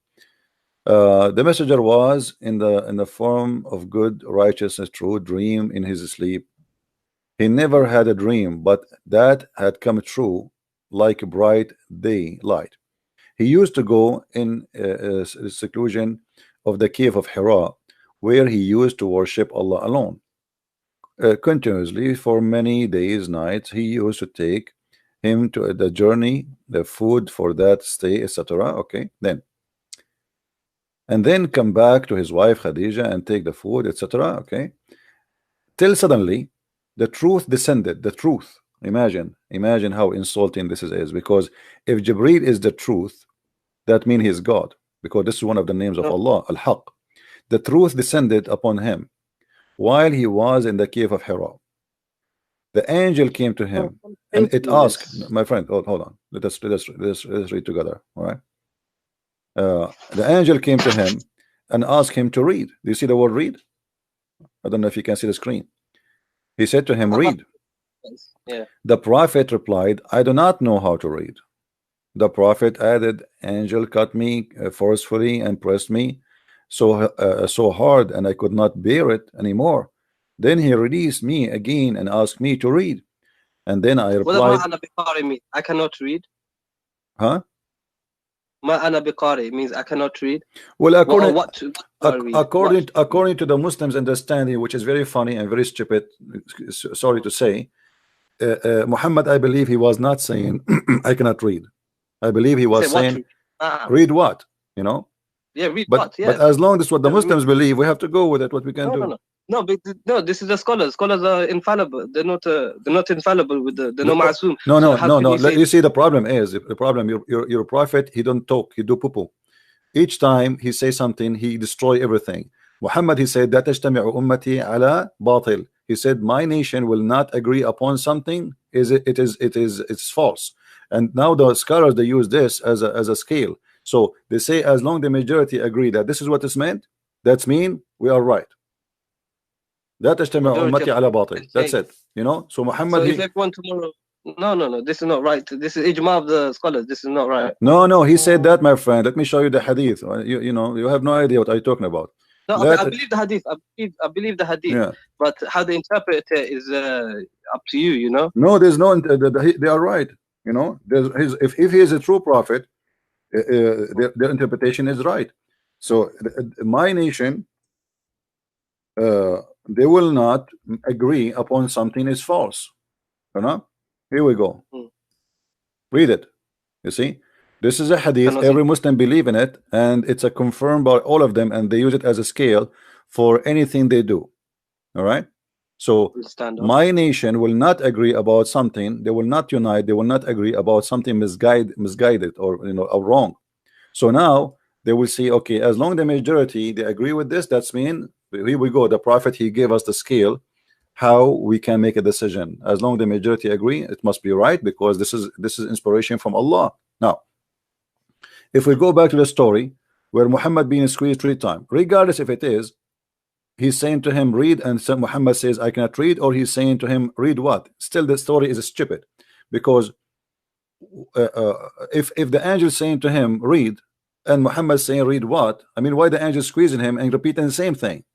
The messenger was in the form of good, righteousness, true dream in his sleep. He never had a dream, but that had come true like a bright day light. He used to go in seclusion of the cave of Hira, where he used to worship Allah alone. Continuously for many days, nights, he used to take him to the journey, the food for that stay, etc. Okay, and then come back to his wife Khadija and take the food, etc. Okay, till suddenly the truth descended. The truth. Imagine how insulting this is, because if Jibril is the truth, that means he is God, because this is one of the names of No. Allah, Al-Haq. The truth descended upon him while he was in the cave of Hira. The angel came to him and it asked, my friend, hold on. Let us read together. All right. The angel came to him and asked him to read. Do you see the word read? I don't know if you can see the screen. He said to him, read. Yeah. The prophet replied, I do not know how to read. The prophet added, angel cut me forcefully and pressed me so hard, and I could not bear it anymore. Then he released me again and asked me to read. And then I replied, I cannot read. huh? Ma'ana biqari means I cannot read. Well, according to the Muslims' understanding, which is very funny and very stupid, sorry to say, Muhammad, I believe he was not saying I cannot read. I believe he was saying read what, you know. Yeah, read but, what? Yeah. But as long as what the Muslims believe, we have to go with it. What we can do. No, this is the scholars. Scholars are infallible. They're not infallible with the no ma'asum. No. You see, the problem is your prophet. He don't talk. He do poo-poo. Each time he say something, he destroy everything. Muhammad, he said that tajtami'u ummati ala batil. He said my nation will not agree upon something. It's false. And now the scholars, they use this as a scale. So they say as long the majority agree that this is what is meant, that's mean we are right. That that's it. You know. So Muhammad. So if everyone tomorrow. No. This is not right. This is ijma of the scholars. This is not right. No. He said that, my friend. Let me show you the hadith. You know, you have no idea what I'm talking about. No, I believe the hadith. I believe the hadith. Yeah. But how they interpret it is up to you. You know. No, there's no. They are right. You know, if he is a true prophet, their interpretation is right. So my nation, they will not agree upon something is false. You know. Here we go. Read it. You see, this is a hadith. Every Muslim believe in it, and it's a confirmed by all of them, and they use it as a scale for anything they do. All right. So my nation will not agree about something. They will not unite. They will not agree about something misguided or or wrong. So now they will see, okay, as long as the majority they agree with this, that's mean here we go. The prophet, he gave us the scale how we can make a decision. As long as the majority agree, it must be right, because this is inspiration from Allah. Now, if we go back to the story where Muhammad being squeezed 3 times, regardless if it is he's saying to him read, and Muhammad says I cannot read, or he's saying to him read what, still the story is stupid, because if the angel is saying to him read and Muhammad saying read what, I mean, why the angel squeezing him and repeating the same thing?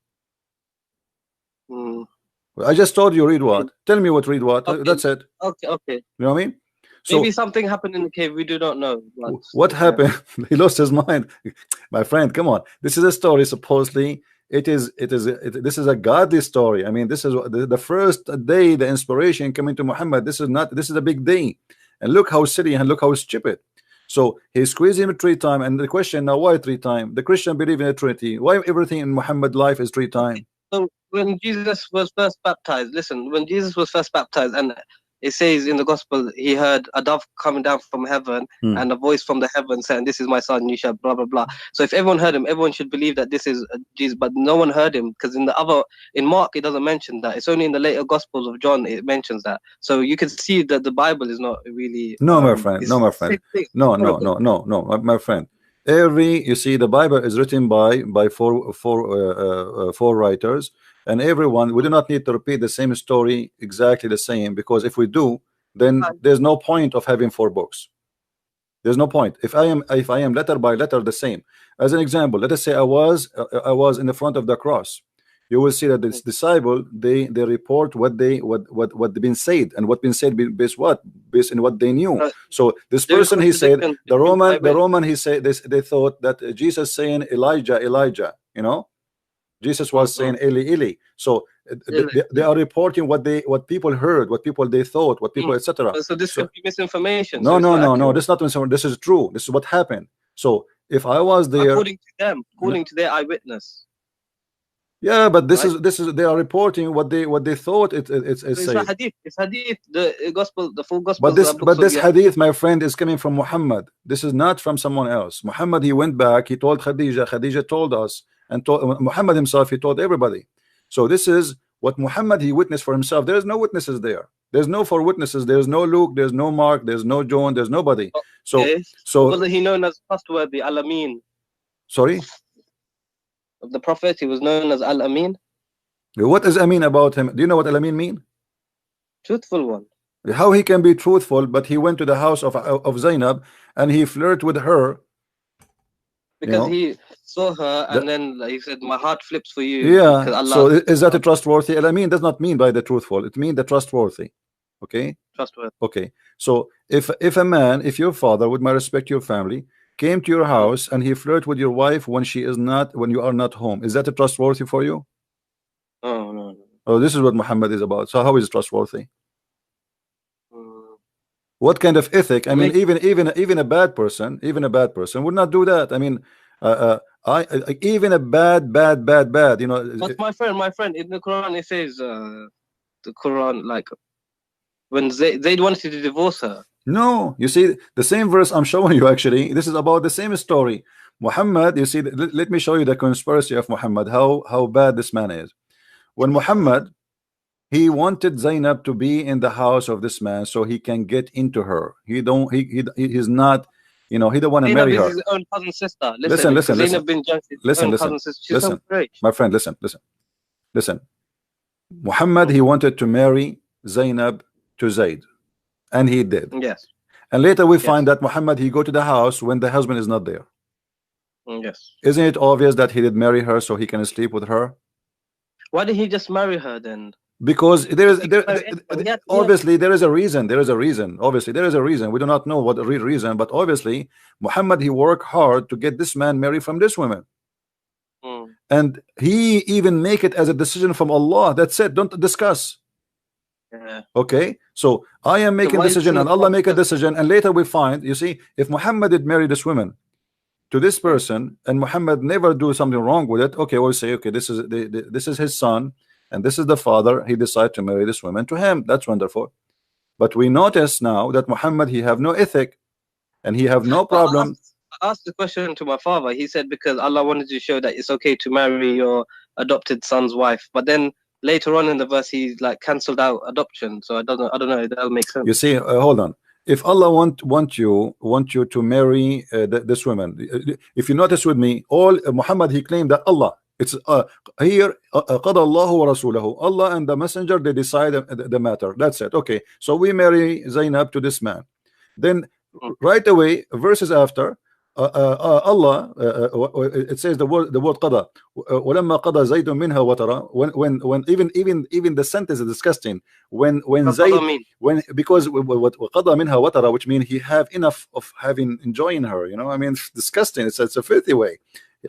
I just told you read what. Tell me what read what. Okay. That's it. Okay. You know what I mean? So, maybe something happened in the cave. We do not know. What happened? He lost his mind. My friend, come on. This is a story. Supposedly, this is a godly story. I mean, this is the first day the inspiration coming to Muhammad. This is a big day. And look how silly and look how stupid. So he squeezed him 3 times. And the question now, why 3 times? The Christian believe in a Trinity. Why everything in Muhammad's life is 3 times? So when Jesus was first baptized, listen, when Jesus was first baptized, and it says in the gospel, he heard a dove coming down from heaven and a voice from the heaven saying, this is my son, you shall blah, blah, blah. So if everyone heard him, everyone should believe that this is Jesus, but no one heard him, because in Mark, it doesn't mention that. It's only in the later gospels of John, it mentions that. So you can see that the Bible is not really... No, my friend. No, my friend. No, my friend. You see, the Bible is written by four writers, and everyone, we do not need to repeat the same story exactly the same, because if we do, then there's no point of having 4 books. There's no point. If I am letter by letter the same. As an example, let us say I was in the front of the cross. You will see that this disciple, they report what they've been said, and what been said based in what they knew. So this person, he said, the Roman he said this, they thought that Jesus saying Elijah, you know, Jesus was saying Eli Eli. So they are reporting what people heard, what people they thought, what people etc. So this could be misinformation. No, this is not misinformation. This is true. This is what happened. So if I was there, according to their eyewitness. Yeah, but this is they are reporting what they thought it's hadith. It's hadith, the gospel, the full gospel. But this hadith, my friend, is coming from Muhammad. This is not from someone else. Muhammad, he went back, he told Khadija told us, and told Muhammad himself, he told everybody. So this is What Muhammad he witnessed for himself. There is no witnesses there. There's no four witnesses. There's no Luke. There's no Mark. There's no John. There's nobody. So Okay. Wasn't he known as trustworthy, Al-Amin? Sorry. Of the Prophet, he was known as Al-Amin. What is Amin about him? Do you know what Al-Amin mean? Truthful one. How he can be truthful, but he went to the house of Zainab and he flirted with her. Because he saw her and then he said, my heart flips for you. Yeah. Allah, so is that a trustworthy? Al-Amin does not mean by the truthful. It means the trustworthy. Okay. Trustworthy. Okay. So if a man, if your father, with my respect, your family, came to your house and he flirted with your wife when you are not home, is that a trustworthy for you? Oh no. Oh, this is what Muhammad is about. So how is it trustworthy? What kind of ethic? I mean, even a bad person would not do that. I mean, even a bad, you know. But my friend, in the Quran it says, the Quran, like when Zayd wanted to divorce her. No, you see the same verse I'm showing you. Actually, this is about the same story. Muhammad, you see, let me show you the conspiracy of Muhammad. How bad this man is. When Muhammad, he wanted Zainab to be in the house of this man so he can get into her. He's not, you know, he don't want to marry her. His own cousin sister. Listen. My friend, listen. Muhammad, he wanted to marry Zainab to Zayd, and he did. Yes. And later we find that Muhammad, he go to the house when the husband is not there. Yes. Isn't it obvious that he did marry her so he can sleep with her? Why did he just marry her then? Because obviously there is a reason. Obviously there is a reason. We do not know what the real reason, but obviously Muhammad, he worked hard to get this man married from this woman. And he even make it as a decision from Allah. That's it. Don't discuss. Yeah. Okay, so I am making a decision and Allah make a decision, and later we find, you see, if Muhammad did marry this woman to this person and Muhammad never do something wrong with it, okay, we'll say, okay, this is his son and this is the father, he decided to marry this woman to him. That's wonderful. But we notice now that Muhammad, he have no ethic and he have no problem. I asked the question to my father. He said because Allah wanted to show that it's okay to marry your adopted son's wife, but then later on in the verse he like cancelled out adoption. So I don't know if that'll make sense. You see, hold on. If Allah want you to marry this woman, if you notice with me, all Muhammad, he claimed that Allah, it's here قَضَى اللَّهُ وَرَسُولَهُ, Allah and the messenger, they decide the matter. That's it. Okay, so we marry Zainab to this man. Then right away, verses after, Allah, it says the word قضى ولما قضى زيد منها وترى, when even the sentence is disgusting, when Zayd, because what قضى منها وترى, which means he have enough of having enjoying her, you know, I mean, it's disgusting. It's a filthy way.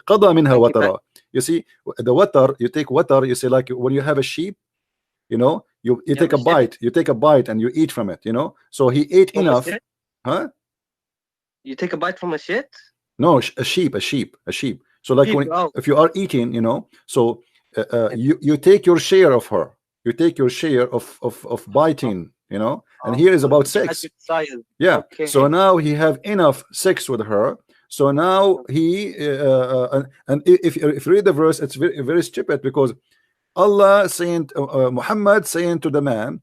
قضى منها وترى. You see, the water, you take water, you see, like when you have a sheep, you know, you take a bite and you eat from it, you know. So he ate enough. Huh? You take a bite from a shit? No, a sheep. So like if you are eating, you know, so you take your share of her. You take your share of biting, you know. And here is about sex. Yeah. Okay. So now he have enough sex with her. So now he and if you read the verse, it's very, very stupid, because Allah saying Muhammad saying to the man,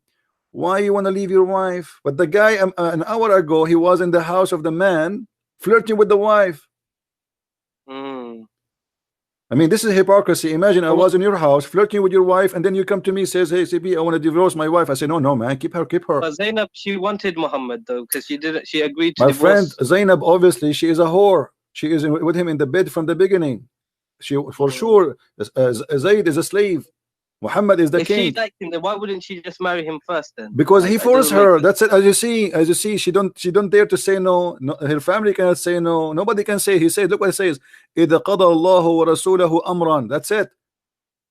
why you want to leave your wife? But the guy an hour ago, he was in the house of the man flirting with the wife. I mean, this is hypocrisy. Imagine I was in your house flirting with your wife, and then you come to me, says, hey CP, I want to divorce my wife. I say, no man, keep her. But Zainab, she wanted Muhammad though, because she agreed to my divorce. friend Zainab, obviously she is a whore. She is with him in the bed from the beginning. She for sure Zayd is a slave. Muhammad is the king. If she liked him, then why wouldn't she just marry him first then? Because he forced her. That's it. As you see, she don't dare to say no. Her family cannot say no. Nobody can say. He said, look what it says. إِذَا قَضَى اللَّهُ وَرَسُولَهُ أَمْرًا. That's it.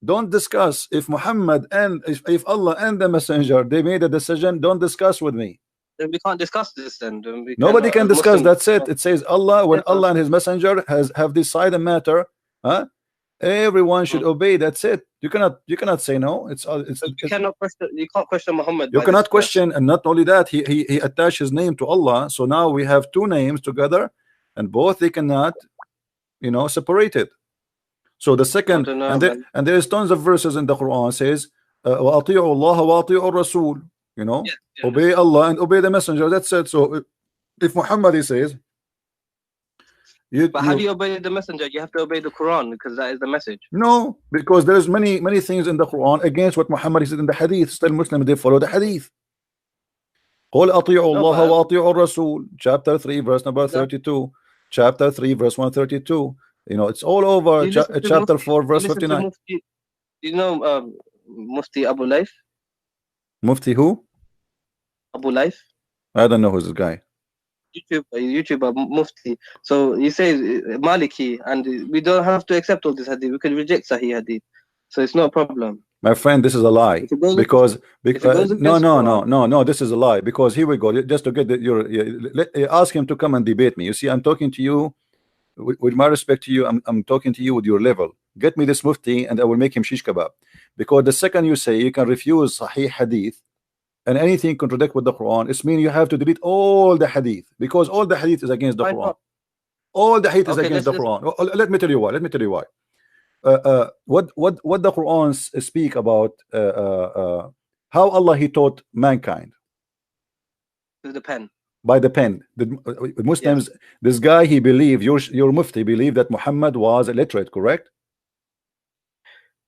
Don't discuss. If Muhammad and if Allah and the messenger, they made a decision, don't discuss with me. Then we can't discuss this then. Nobody can discuss. That's it. It says Allah, when Allah and his messenger have decided a matter, everyone should obey. That's it. You cannot say no. You can't question Muhammad. You cannot question, and not only that, he attached his name to Allah. So now we have two names together, and both they cannot, you know, separate it. So the second, and there is tons of verses in the Quran says وأطيعوا الله وأطيعوا الرسول. You know, Yes, yes. obey Allah and obey the messenger. That's it. So if Muhammad, he says, But how do you obey the messenger? You have to obey the Quran because that is the message. no, because there's many things in the Quran against what Muhammad said in the Hadith. Still, Muslims, they follow the Hadith. قل أطيعوا No, الله but وأطيعوا الرسول. Chapter 3, verse number that, 32. Chapter 3, verse 132. You know, it's all over. you listen to Chapter Mufti, 4, you verse listen to 59. Mufti, you know Mufti Abu Laif? Mufti who? Abu Laif? I don't know who's this guy. YouTuber Mufti. So he says Maliki, and we don't have to accept all this hadith. We can reject Sahih hadith. So it's no problem. My friend, this is a lie. If it goes, Because if it goes against no, this is a lie. Because here we go. Just to get ask him to come and debate me. You see, I'm talking to you with my respect to you. I'm talking to you with your level. Get me this Mufti, and I will make him shish kebab. Because the second you say you can refuse Sahih hadith and anything contradict with the Quran, it's mean you have to delete all the hadith, because all the hadith is against the Why Quran. not? All the hadith is Okay, against the Quran. Let me tell you why. Let me tell you why. What the Quran speak about how Allah he taught mankind With the pen. by the pen. The Muslims, this guy, he believed, your Mufti believed that Muhammad was illiterate, correct?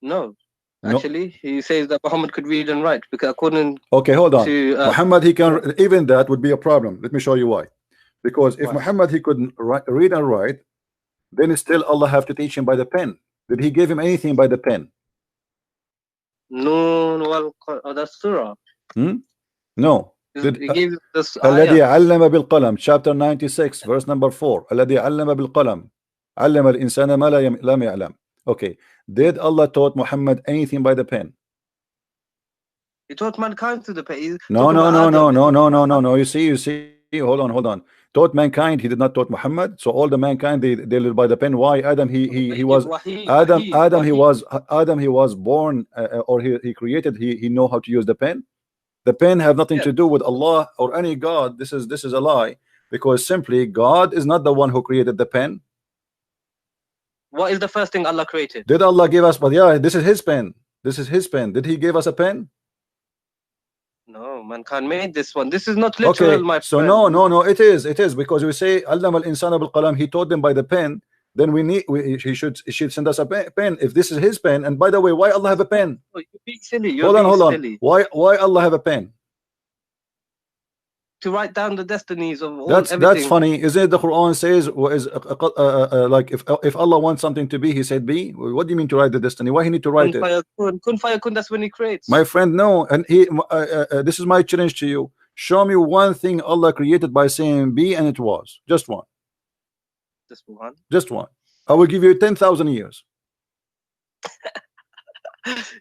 No. No. Actually, he says that Muhammad could read and write because according Okay, hold on. to Muhammad, he can, even that would be a problem. Let me show you why. Because if Why? Muhammad, he couldn't read and write, then still Allah have to teach him by the pen. Did he give him anything by the pen? Noon wal that's surah. No. He gave this الذي ayah. علم بالقلم, chapter 96, verse number 4. الذي علم بالقلم علم الإنسان ما لم يعلم. Okay, did Allah taught Muhammad anything by the pen? He taught mankind through the pen. No. You see. Hold on. Taught mankind. He did not taught Muhammad. So all the mankind they live by the pen. Why? Adam he was Adam he was born or he created. He know how to use the pen. The pen have nothing to do with Allah or any God. This is a lie, because simply God is not the one who created the pen. What is the first thing Allah created? Did Allah give us? But yeah, this is His pen. This is His pen. Did He give us a pen? No, mankind made this one. This is not literal, okay, my so friend. no, it is because we say Allama al-insana bil qalam. He taught them by the pen. Then he should send us a pen. If this is His pen, and by the way, why Allah have a pen? Oh, you're being silly. Hold on. Silly. Why Allah have a pen? To write down the destinies of all everything. That's funny. Isn't it the Quran says like if Allah wants something to be, He said be? What do you mean to write the destiny? Why He need to write it? Kun fayakun, that's when He creates. My friend, no. And this is my challenge to you. Show me one thing Allah created by saying be, and it was just one. Just one. I will give you 10,000 years.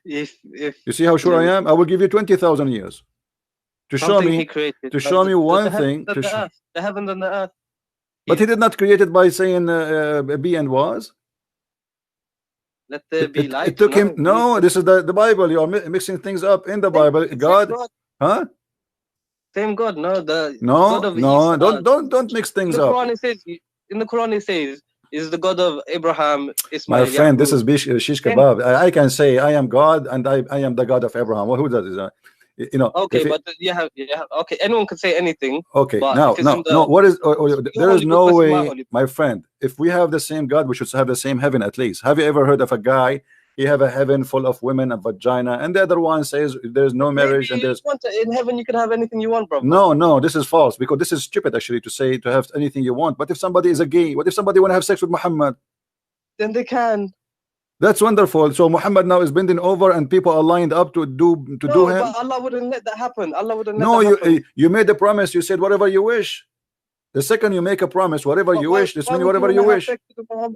if you see how sure I am, I will give you 20,000 years. To show me, one thing, the heavens and the earth. But He did not create it by saying be and was. Let there be light. It took him. No, this is the Bible. You are mixing things up in the Bible. God, huh? Same God. No, don't mix things up. In the Quran it says, is the God of Abraham, Ismail. My friend, this is shish kebab. I can say I am God and I am the God of Abraham. Well, who does it? Okay, but okay, anyone can say anything. Okay, no. What is? There is no way, my friend. If we have the same God, we should have the same heaven at least. Have you ever heard of a guy? He have a heaven full of women and vagina, and the other one says there's no marriage. Maybe and in heaven you can have anything you want, bro. No, this is false, because this is stupid actually to say to have anything you want. But if somebody is a gay, what if somebody want to have sex with Muhammad? Then they can. That's wonderful. So Muhammad now is bending over, and people are lined up to do him. But Allah wouldn't let that happen. Allah wouldn't let that happen. You made a promise. You said whatever you wish. The second you make a promise, whatever you wish, this means whatever you wish.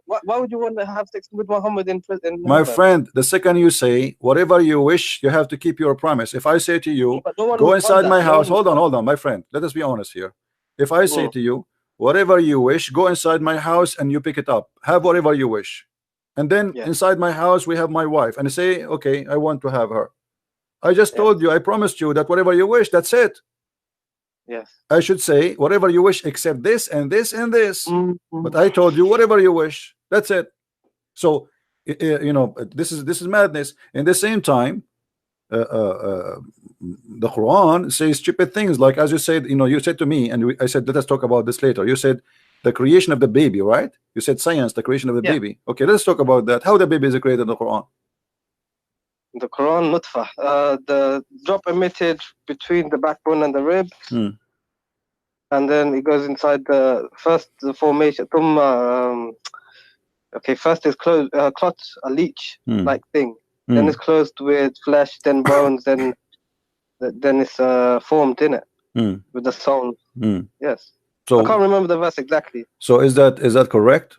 Why would you want to have sex with Muhammad in prison? My friend, the second you say whatever you wish, you have to keep your promise. If I say to you, go inside my house. Hold on, my friend. Let us be honest here. If I say to you, whatever you wish, go inside my house and you pick it up. Have whatever you wish. And then inside my house we have my wife, and I say, okay, I want to have her. I just told you, I promised you that whatever you wish, that's it. Yes. I should say whatever you wish except this and this and this. But I told you whatever you wish. That's it. So this is madness. In the same time, the Quran says stupid things, like as you said, you said to me, and I said, let us talk about this later. You said the creation of the baby, right? You said science, the creation of the baby. Okay, let's talk about that. How the baby is created in the Quran? The Quran, nutfah, the drop emitted between the backbone and the rib, and then it goes inside the formation. Okay, first is closed, clot, a leech like thing. Then it's closed with flesh, then bones, then it's formed in it with the soul. Yes. So I can't remember the verse exactly. So is that correct?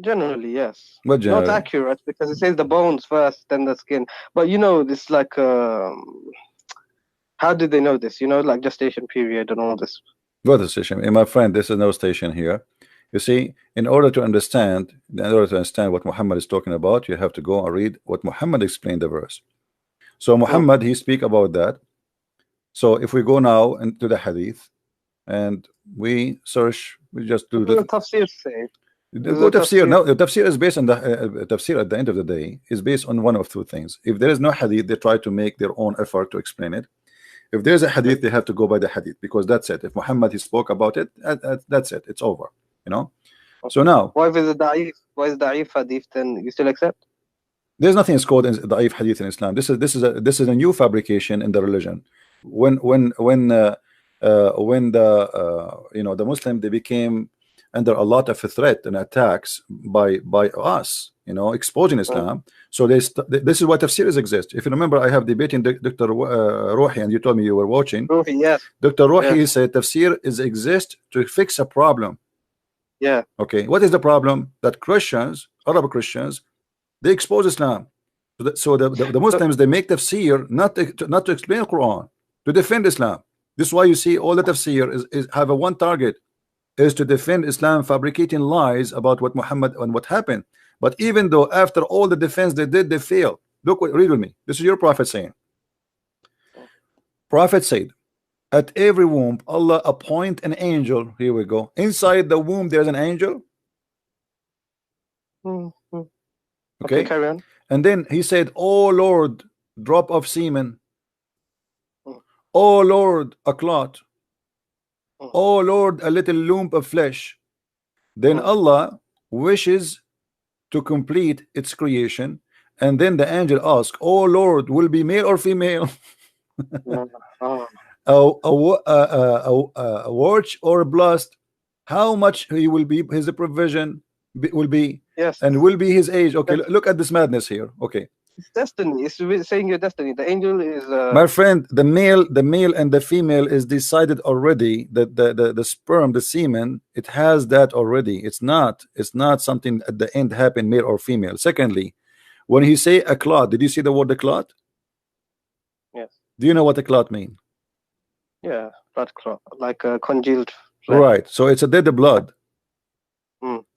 Generally, yes. But generally, not accurate, because it says the bones first, then the skin. But this like how did they know this? Like gestation period and all this. What station? My friend, this is no station here. You see, in order to understand what Muhammad is talking about, you have to go and read what Muhammad explained the verse. So Muhammad, he speak about that. So if we go now into the hadith and we search, we just do the tafsir say. Go tafsir. No, the tafsir is based on the tafsir at the end of the day is based on one of two things. If there is no hadith, they try to make their own effort to explain it. If there's a hadith, they have to go by the hadith, because that's it. If Muhammad he spoke about it, that's it. It's over. So now, why is it da'if? Why is da'if hadith? Then you still accept? There's nothing is called da'if hadith in Islam. This is a new fabrication in the religion. When the the Muslim, they became under a lot of threat and attacks by us, exposing Islam. So this is why tafsirs exist. If you remember, I have debating Dr. Ruhi, and you told me you were watching. Ruhi, yes. Dr. Ruhi said tafsir exist to fix a problem. Yeah. Okay. What is the problem? That Christians, Arab Christians, they expose Islam. So the Muslims, they make tafsir not to explain the Quran, to defend Islam. This is why you see all the tafsir is have a one target, is to defend Islam, fabricating lies about what Muhammad and what happened. But even though after all the defense they did, they failed. Look, read with me. This is your prophet saying. Prophet said, at every womb, Allah appoint an angel. Here we go. Inside the womb, there's an angel. Okay, carry on. And then he said, oh Lord, drop of semen. Oh Lord, a clot. Oh Lord, a little lump of flesh. Then Allah wishes to complete its creation, and then the angel asks, oh Lord, will be male or female? A watch or a blast? How much he will be, his provision will be, yes, and will be his age. Okay, look at this madness here. Okay, it's destiny. It's saying your destiny. The angel is my friend. The male and the female is decided already. That the sperm, the semen, it has that already. It's not something at the end happen, male or female. Secondly, when he say a clot, did you see the word the clot? Yes. Do you know what a clot mean? Yeah, blood clot, like a congealed flesh. Right. So it's a dead blood.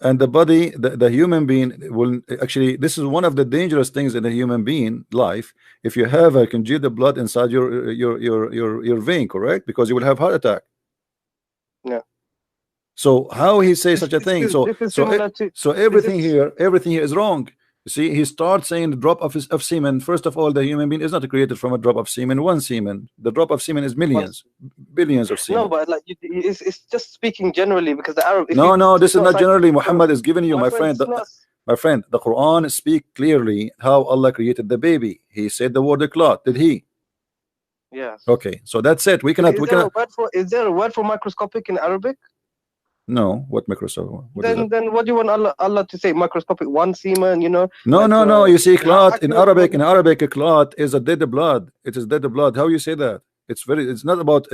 And the body, the human being will actually, this is one of the dangerous things in the human being life. If you have a congealed blood inside your vein, correct? Because you will have heart attack. Yeah. So how he says such a thing? So everything here is wrong. You see, he starts saying the drop of semen. First of all, the human being is not created from a drop of semen, one semen. The drop of semen is millions, billions of semen. No, but like it's just speaking generally, because the Arab. No, this is not generally. Muhammad is giving you, my friend. My friend, the Quran speak clearly how Allah created the baby. He said the word clot. Did he? Yes. Okay, so that's it. We cannot. Is there a word for microscopic in Arabic? No, what microscopic? Then what do you want Allah to say? Microscopic, one semen, No, no. You see, clot in Arabic. In Arabic, a clot is a dead blood. It is dead blood. How you say that? It's not about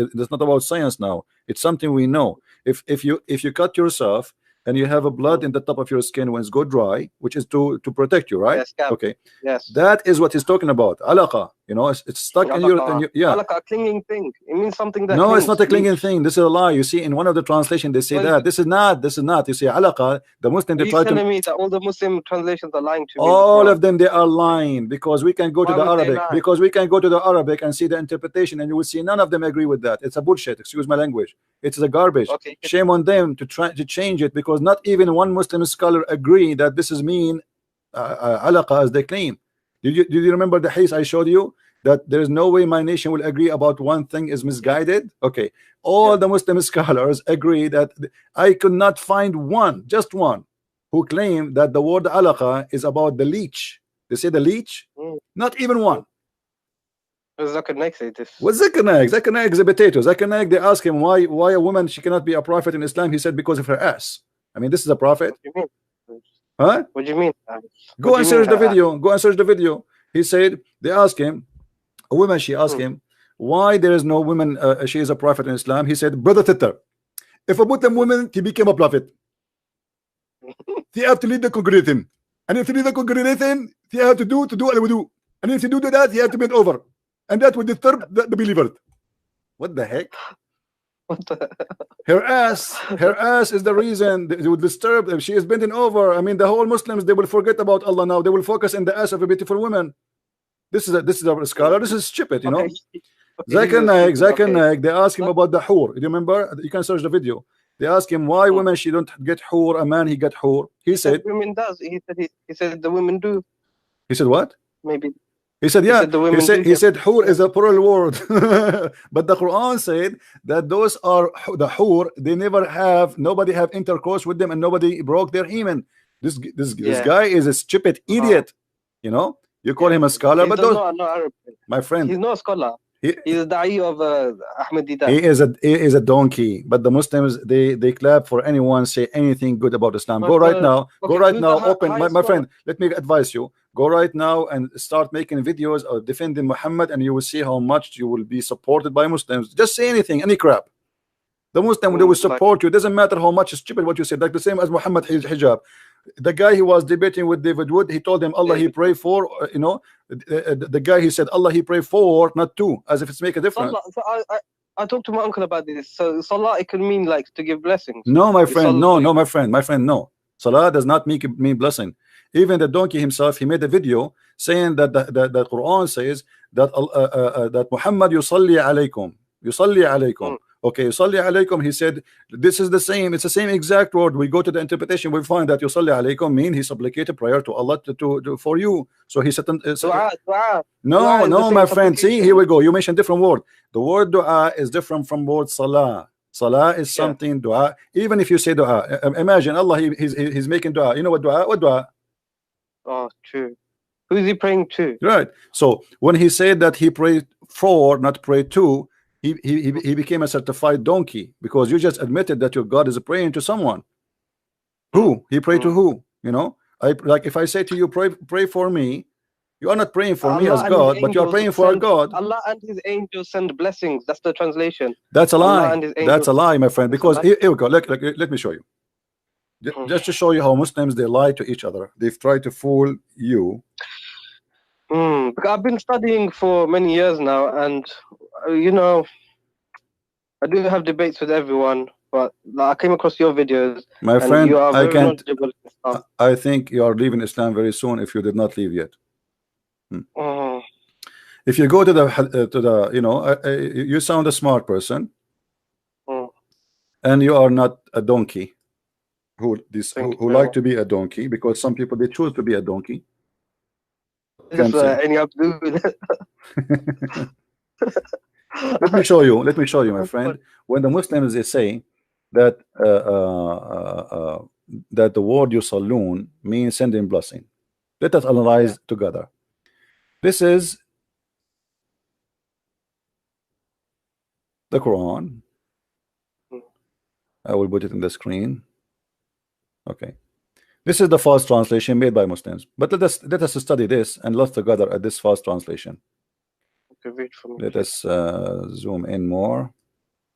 science now. It's something we know. If you cut yourself and you have a blood in the top of your skin when it's go dry, which is to protect you, right? Yes, okay. Yes. That is what he's talking about. Alaqa. It's stuck in your yeah. Alaqa, a clinging thing. It means something that. No, it's not a clinging thing. This is a lie. You see, in one of the translations they say that. This is not. You see, alaqa. The Muslim they try to. Telling me that all the Muslim translations are lying to me. All of them they are lying, because we can go to the Arabic. Because we can go to the Arabic and see the interpretation, and you will see none of them agree with that. It's a bullshit. Excuse my language. It's a garbage. Okay. Shame on them to try to change it, because not even one Muslim scholar agree that this is mean alaqa as they claim. Did you remember the hadith I showed you, that there is no way my nation will agree about one thing is misguided? Okay, all the Muslim scholars agree that I could not find one, just one, who claim that the word alaqa is about the leech. They say the leech, not even one. Zakir Naik say this. What's Zakir Naik? Zakir Naik is a potato. Zakir Naik, they ask him why a woman, she cannot be a prophet in Islam. He said because of her ass. I mean, this is a prophet. What do you mean? Huh? What do you mean? Go and search the video. Go and search the video. He said, they asked him, a woman, she asked him, why there is no woman, she is a prophet in Islam. He said, brother Titter, if a Muslim woman, he became a prophet. They have to lead the congregation. And if you lead the congregation, they have to do al-wudu. And if you do that, he have to bend over. And that would disturb the believer. What the heck? Her ass is the reason it would disturb if she is bending over. I mean, the whole Muslims, they will forget about Allah now. They will focus on the ass of a beautiful woman. This is a scholar. This is stupid, you know. Zakir Naik, they ask him about the hur. You remember? You can search the video. They ask him why women she don't get hur, a man he get hur. He said women does. He said the women do. He said what? Maybe. He said, yeah, he said hur is a plural word. But the Quran said that those are the hur, they nobody have intercourse with them and nobody broke their hymen. This guy is a stupid idiot. You know, you call him a scholar, but those, my friend, he's not a scholar. He's a da'i of Ahmadiyya. He is a donkey. But the Muslims, they clap for anyone say anything good about Islam. Go right now. Open, my friend. Let me advise you. Go right now and start making videos of defending Muhammad, and you will see how much you will be supported by Muslims. Just say anything, any crap. The Muslim, they will support you. It doesn't matter how much stupid what you said. Like the same as Muhammad hijab. The guy he was debating with David Wood, he told him Allah he pray for, you know, the guy, he said Allah he pray for, not to, as if it's make a difference. So I talked to my uncle about this. So salah, it can mean like to give blessings. No, my friend, no, my friend, no. Salah does not mean blessing. Even the donkey himself, he made a video saying that the Quran says that that Muhammad yusalli alaykum. Okay, yusalli alaykum, he said this is the same, it's the same exact word. We go to the interpretation, we find that yusalli alaykum mean he supplicated prayer to Allah to for you. So he said no, my friend, see, here we go, you mentioned different word. The word dua is different from word salah. Salah is something, dua, even if you say dua, imagine Allah, he's making dua. You know what dua? Oh, true. Who is he praying to? Right. So when he said that he prayed for, not pray to, he became a certified donkey, because you just admitted that your God is praying to someone. Who? He prayed to who? You know, like if I say to you, pray for me, you are not praying for me as God, but you are praying for God. Allah and his angels send blessings. That's the translation. That's a lie. That's a lie, my friend. Because here we go. Let me show you. Just to show you how Muslims, they lie to each other. They've tried to fool you. Because I've been studying for many years now, and you know, I do have debates with everyone. But I came across your videos. My friend, you are I can't. Islam. I think you are leaving Islam very soon if you did not leave yet. If you go to the you know, you sound a smart person, and you are not a donkey who like to be a donkey, because some people, they choose to be a donkey. Let me show you, my friend. When the Muslims, they say that that the word yusallun means sending blessing, let us analyze together. This is the Quran. I will put it in the screen. Okay, this is the false translation made by Muslims, but let us study this and look together at this false translation. Okay, wait for me. Let us zoom in more.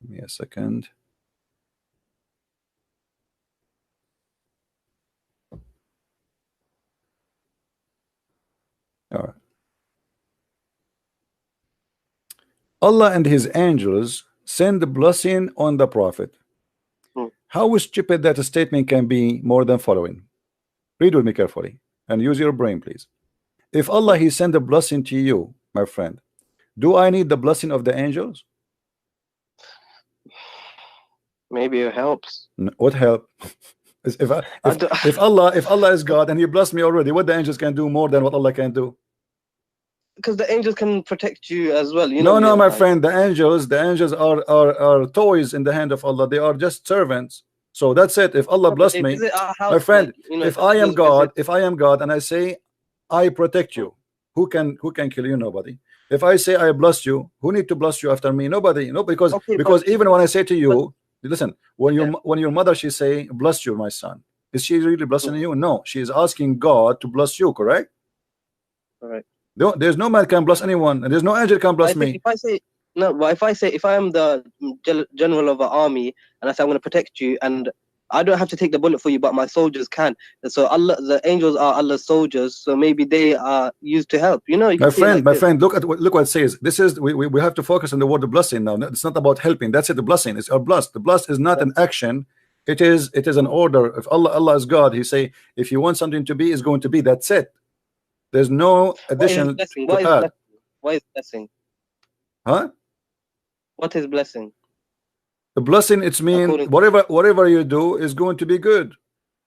Give me a second. All right. Allah and his angels send the blessing on the prophet. How stupid that a statement can be more than following. Read with me carefully and use your brain, please. If Allah he sent a blessing to you, my friend, do I need the blessing of the angels? Maybe it helps. What help? If Allah is God and he blessed me already, what the angels can do more than what Allah can do? because the angels can protect you as well. You know, No, no, my like, friend, the angels are toys in the hand of Allah. They are just servants. So that's it. If Allah no, but blessed they me, visit our my house. Like, friend, you know, if the I am angels visit. God, and I say I protect you, who can kill you? Nobody. If I say I bless you, who need to bless you after me? Nobody. No, because Okay, because even when I say to but you, listen, when yeah, your mother she say bless you, my son, is she really blessing mm, you? No, she is asking God to bless you. Correct? correct. There's no man can bless anyone, and there's no angel can But I bless think me. if I say no, but if I say if I am the general of an army and I say I'm going to protect you, and I don't have to take the bullet for you, but my soldiers can. And so Allah, the angels are Allah's soldiers, so maybe they are used to help. You know, you can see it like My this. friend, look what it says. This is we have to focus on the word blessing now. It's not about helping. That's it. The blessing is a bless. The bless is not Yeah. an action. It is an order. If Allah is God, He say if you want something to be, it's going to be. That's it. There's no What is addition blessing? to What is add. blessing? What is blessing? Huh? What is blessing? The blessing, it's mean According to whatever you do is going to be good.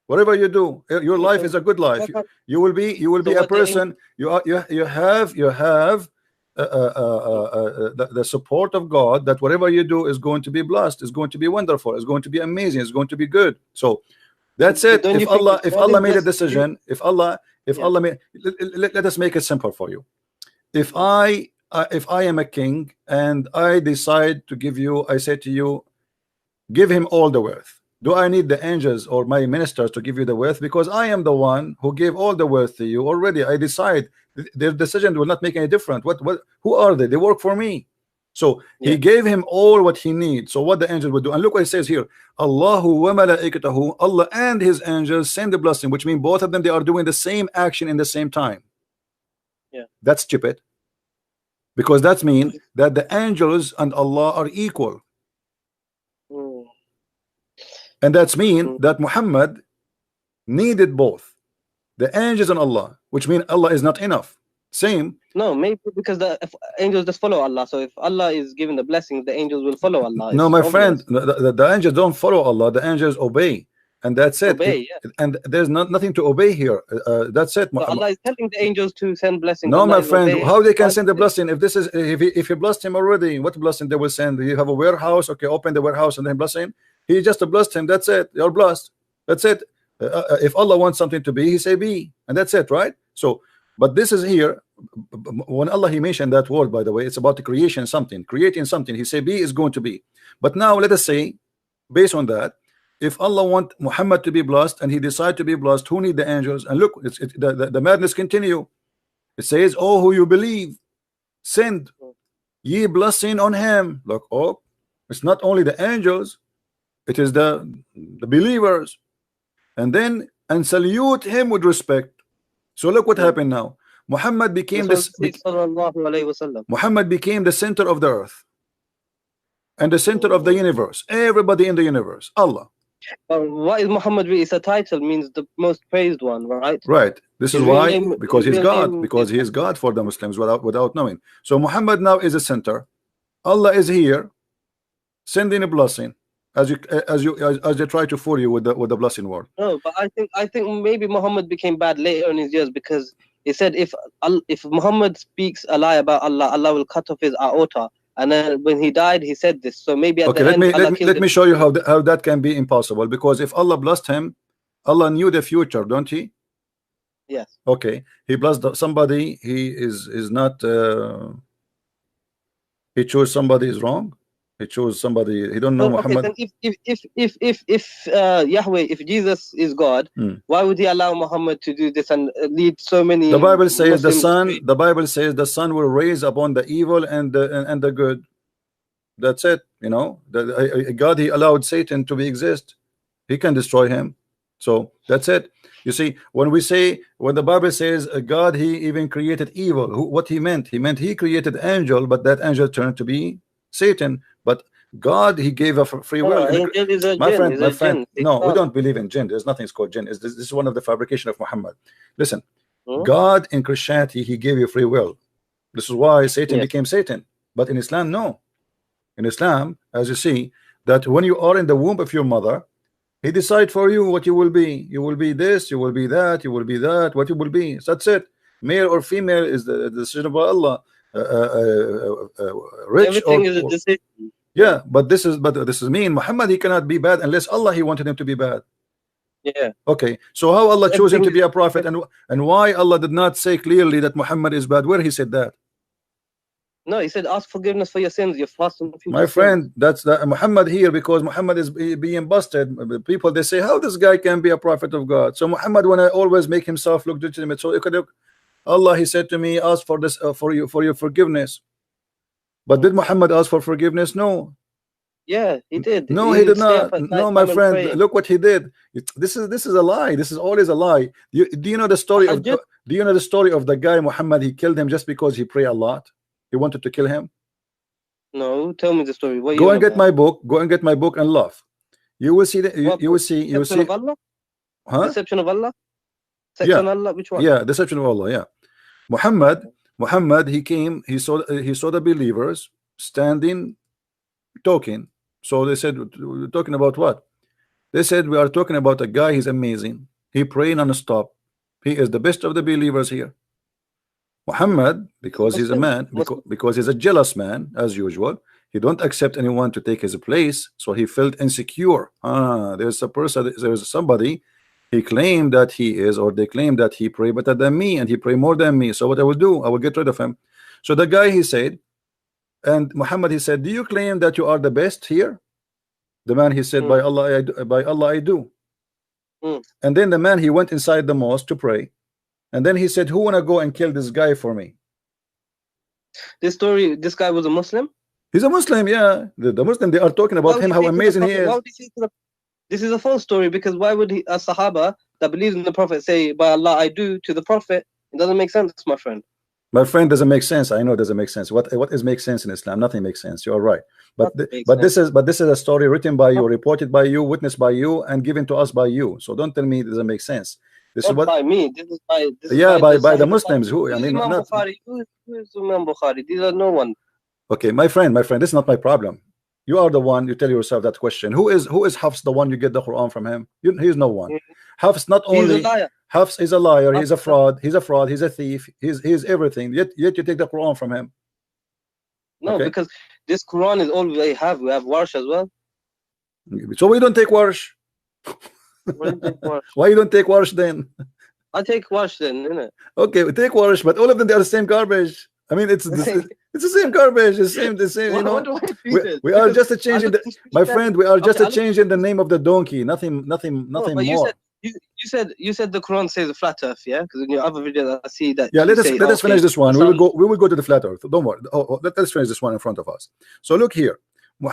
Whatever you do, your you. life So is a good life. check out. You will be So a what the angels? person. You have the support of God, that whatever you do is going to be blessed, is going to be wonderful, is going to be amazing, is going to be good. So that's But it. don't If you think Allah if God is Allah made a blessing you? decision, if Yeah. Allah made, let us make it simple for you. If Mm. I am a king and I decide to give you, I say to you, give him all the wealth. Do I need the angels or my ministers to give you the wealth? Because I am the one who gave all the wealth to you already. I decide their decision will not make any difference. What who are they? They work for me. So he Yeah. gave him all what he needs. So what the angels would do, and look what it says here: Allahu wa malaikatahu, Allah and his angels send the blessing, which means both of them they are doing the same action in the same time. Yeah. That's stupid, because that means that the angels and Allah are equal. Mm. And that's mean Mm. that Muhammad needed both the angels and Allah, which mean Allah is not enough. Same. No, maybe because the if angels just follow Allah. So if Allah is giving the blessings, the angels will follow Allah. No, It's my friend, obvious. the angels don't follow Allah. The angels obey, and that's it. Obey, yeah. And there's nothing to obey here. That's it. So Allah is telling the angels to send blessings. No, Allah my is friend, obeying. how they can Why send the blessing if this is if you blessed him already? What blessing they will send? You have a warehouse, okay, open the warehouse and then blessing. He just blessed him. That's it. You're blessed. That's it. If Allah wants something to be, He say be, and that's it, right? So, but this is here. When Allah He mentioned that word, by the way, it's about the creation, something, creating something. He say be is going to be. But now let us say, based on that, if Allah want Muhammad to be blessed and he decide to be blessed, who need the angels? And look, the madness continue. It says, oh, who you believe, send ye blessing on him. Look, oh, it's not only the angels, it is the believers. And then and salute him with respect. So look what happened now. Muhammad became This was this sallallahu alayhi wasallam. Muhammad became the center of the earth and the center of the universe. Everybody in the universe, Allah. What is Muhammad really? It's a title, means the most praised one, right? Right. This is His real why, name, because his he's real God, name because is he is God for the Muslims without knowing. So Muhammad now is a center. Allah is here, sending a blessing, as they try to fool you with the blessing word. no, but I think maybe Muhammad became bad later in his years because he said if Muhammad speaks a lie about Allah, Allah will cut off his aorta. And then when he died, he said this. So maybe at Okay, the let end, me Allah let me killed let him. me show you how that can be impossible. Because if Allah blessed him, Allah knew the future, don't He? Yes. Okay, He blessed somebody. He is not. He chose somebody is wrong. He chose somebody. He don't know So okay, Muhammad. then if Yahweh, if Jesus is God, why would He allow Muhammad to do this and lead so many The Bible says the Muslims son. astray? The Bible says the son will raise upon the evil and the good. That's it. You know, God He allowed Satan to be exist. He can destroy him. So that's it. You see, when the Bible says God He even created evil, what He meant? He meant He created angel, but that angel turned to be Satan. But God He gave a free will. No, angel is a jinn. Is My a friend, jinn. no, we Satan. don't believe in jinn. There's nothing called jinn. This is one of the fabrication of Muhammad. Listen, Hmm? God in Christianity He gave you free will. This is why Satan Yes. became Satan. But in Islam, no. In Islam, as you see, that when you are in the womb of your mother, He decide for you what you will be. You will be this, you will be that, you will be that, what you will be. That's it. Male or female is the decision of Allah. Rich Everything is a or decision. yeah, but this is mean. Muhammad, he cannot be bad unless Allah he wanted him to be bad. Yeah. Okay, so how Allah chose him to be a prophet, Everything and why Allah did not say clearly that Muhammad is bad? Where he said that? No, he said, ask forgiveness for your sins, your past and future My sins. friend, that's Muhammad here, because Muhammad is being busted. People, they say, how this guy can be a prophet of God? So Muhammad wanna always make himself look legitimate. So Allah, he said to me, ask for this for your forgiveness. But did Muhammad ask for forgiveness? No. Yeah, he did. No, he did stay up not. at No, night my time and friend, pray. look what he did. This is a lie. This is always a lie. Do you know the story of Tahajjud? do you know the story of the guy Muhammad? He killed him just because he prayed a lot. He wanted to kill him. No, tell me the story. What Go you and get my book. Go and get my book and laugh. You will see that. You will see. You will Deception see. of Allah? Huh? Deception of Allah? Sex Yeah. on Allah? Which one? Yeah, deception of Allah. Yeah. Muhammad, he came. He saw the believers standing, talking. So they said, we're talking about what? They said, we are talking about a guy. He's amazing. He pray non-stop. He is the best of the believers here. Muhammad, because he's a man, because he's a jealous man, as usual, he don't accept anyone to take his place, so he felt insecure. There's a person, there's somebody, he claimed that he is, or they claim that he pray better than me, and he pray more than me. So what I will do, I will get rid of him. So the guy, he said, and Muhammad, he said, do you claim that you are the best here? The man, he said, by Allah, I do. And then the man, he went inside the mosque to pray. And then he said, who wanna go and kill this guy for me? This guy was a Muslim? He's a Muslim, yeah. The Muslim, they are talking about him, how amazing he is. This is a false story, because why would a Sahaba that believes in the Prophet say, by Allah, I do to the Prophet? It doesn't make sense, my friend. My friend, doesn't make sense. I know it doesn't make sense. What is make sense in Islam? Nothing makes sense. You are right. But this is a story written by you, reported by you, witnessed by you, and given to us by you. So don't tell me it doesn't make sense. This Not is what by me. This is by by the Muslims. Who I mean, Imam not Bukhari. Who is Imam Bukhari? These are no one. okay, my friend, this is not my problem. You are the one. You tell yourself that question. Who is Hafs, the one you get the Quran from him? He's no one. Hafs not only. Hafs is a liar. He's a fraud. He's a thief. He's everything. Yet you take the Quran from him. No, because this Quran is all we have. We have Warsh as well. So we don't take Warsh. Why you don't take Warsh then? I take Warsh then, innit? Okay, we take Warsh, but all of them, they are the same garbage. I mean, it's the same garbage. The same. You know, we are just a change in the, my friend. We are just a change in the name of the donkey. Nothing more. You said the Quran says a flat earth, yeah? Because in your other video I see that. Yeah, let us finish this one. We will go to the flat earth. Don't worry. Let's finish this one in front of us. So look here.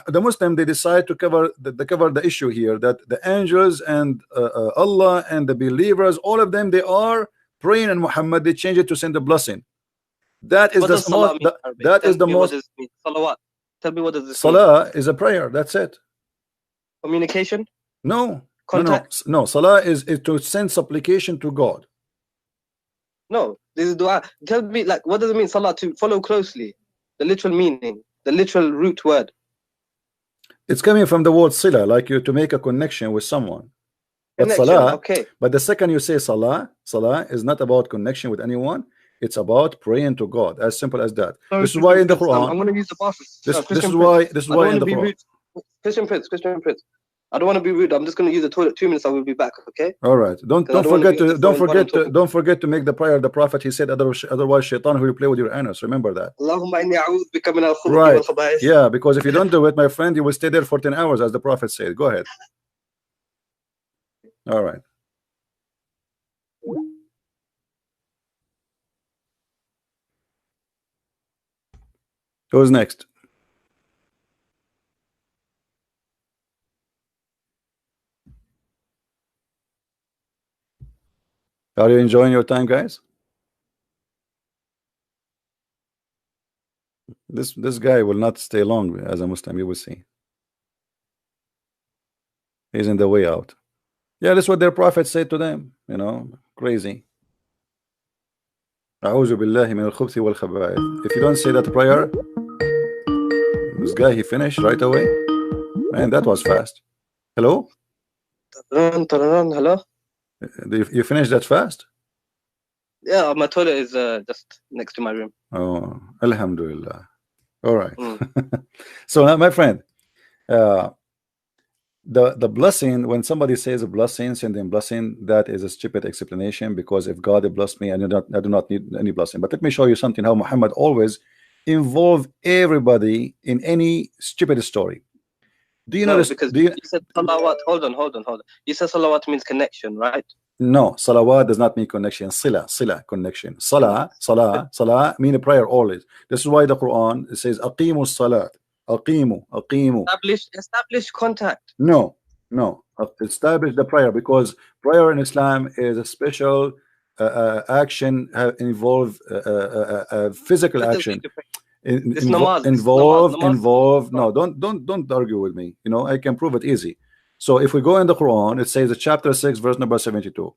The Muslim, they decide to cover the issue here, that the angels and Allah and the believers, all of them, they are praying, and Muhammad, they change it to send a blessing. That is the most. That is the most. Salawat. Tell me, what does this Salah is a prayer. That's it. Communication. No. No. Salah is to send supplication to God. No, this is dua. Tell me, like, what does it mean, salah? To follow closely, the literal meaning, the literal root word. It's coming from the word sila, like you to make a connection with someone. But salah, okay. But the second you say salah is not about connection with anyone. It's about praying to God. As simple as that. This is why in the Quran. I'm going to use the Bible. This is why in the Quran. Christian Prince. I don't want to be rude. I'm just going to use the toilet 2 minutes. I will be back. Okay. All right. Don't forget to make the prayer. The Prophet, he said, otherwise Shaitan will play with your anus. Remember that. Right. Yeah, because if you don't do it, my friend, you will stay there for 10 hours, as the Prophet said. Go ahead. All right. Who's next? Are you enjoying your time, guys? This guy will not stay long as a Muslim. You will see. He's in the way out. Yeah, that's what their prophet said to them. You know, crazy. A'udhu billahi min al-khubuthi wal khaba'ith. If you don't say that prayer, this guy, he finished right away. Man, that was fast. Hello? Hello? You finished that fast? Yeah, my toilet is just next to my room. Oh, Alhamdulillah. All right. Mm. So now, my friend, uh, the blessing, when somebody says a blessing, sending blessing, that is a stupid explanation, because if God blessed me, I do not need any blessing. But let me show you something, how Muhammad always involve everybody in any stupid story. Do you No, notice? because Do you? you said salawat. Hold on. You said salawat means connection, right? No, salawat does not mean connection. Sila, connection. Salah mean a prayer always. This is why the Quran, it says aqimu salat. Aqimu. Establish contact. No, no. Establish the prayer, because prayer in Islam is a special action, involve physical Let us read action. the prayer. This namaz. Involve. Namaz. No, don't argue with me. You know, I can prove it easy. So if we go in the Quran, it says chapter 6, verse number 72.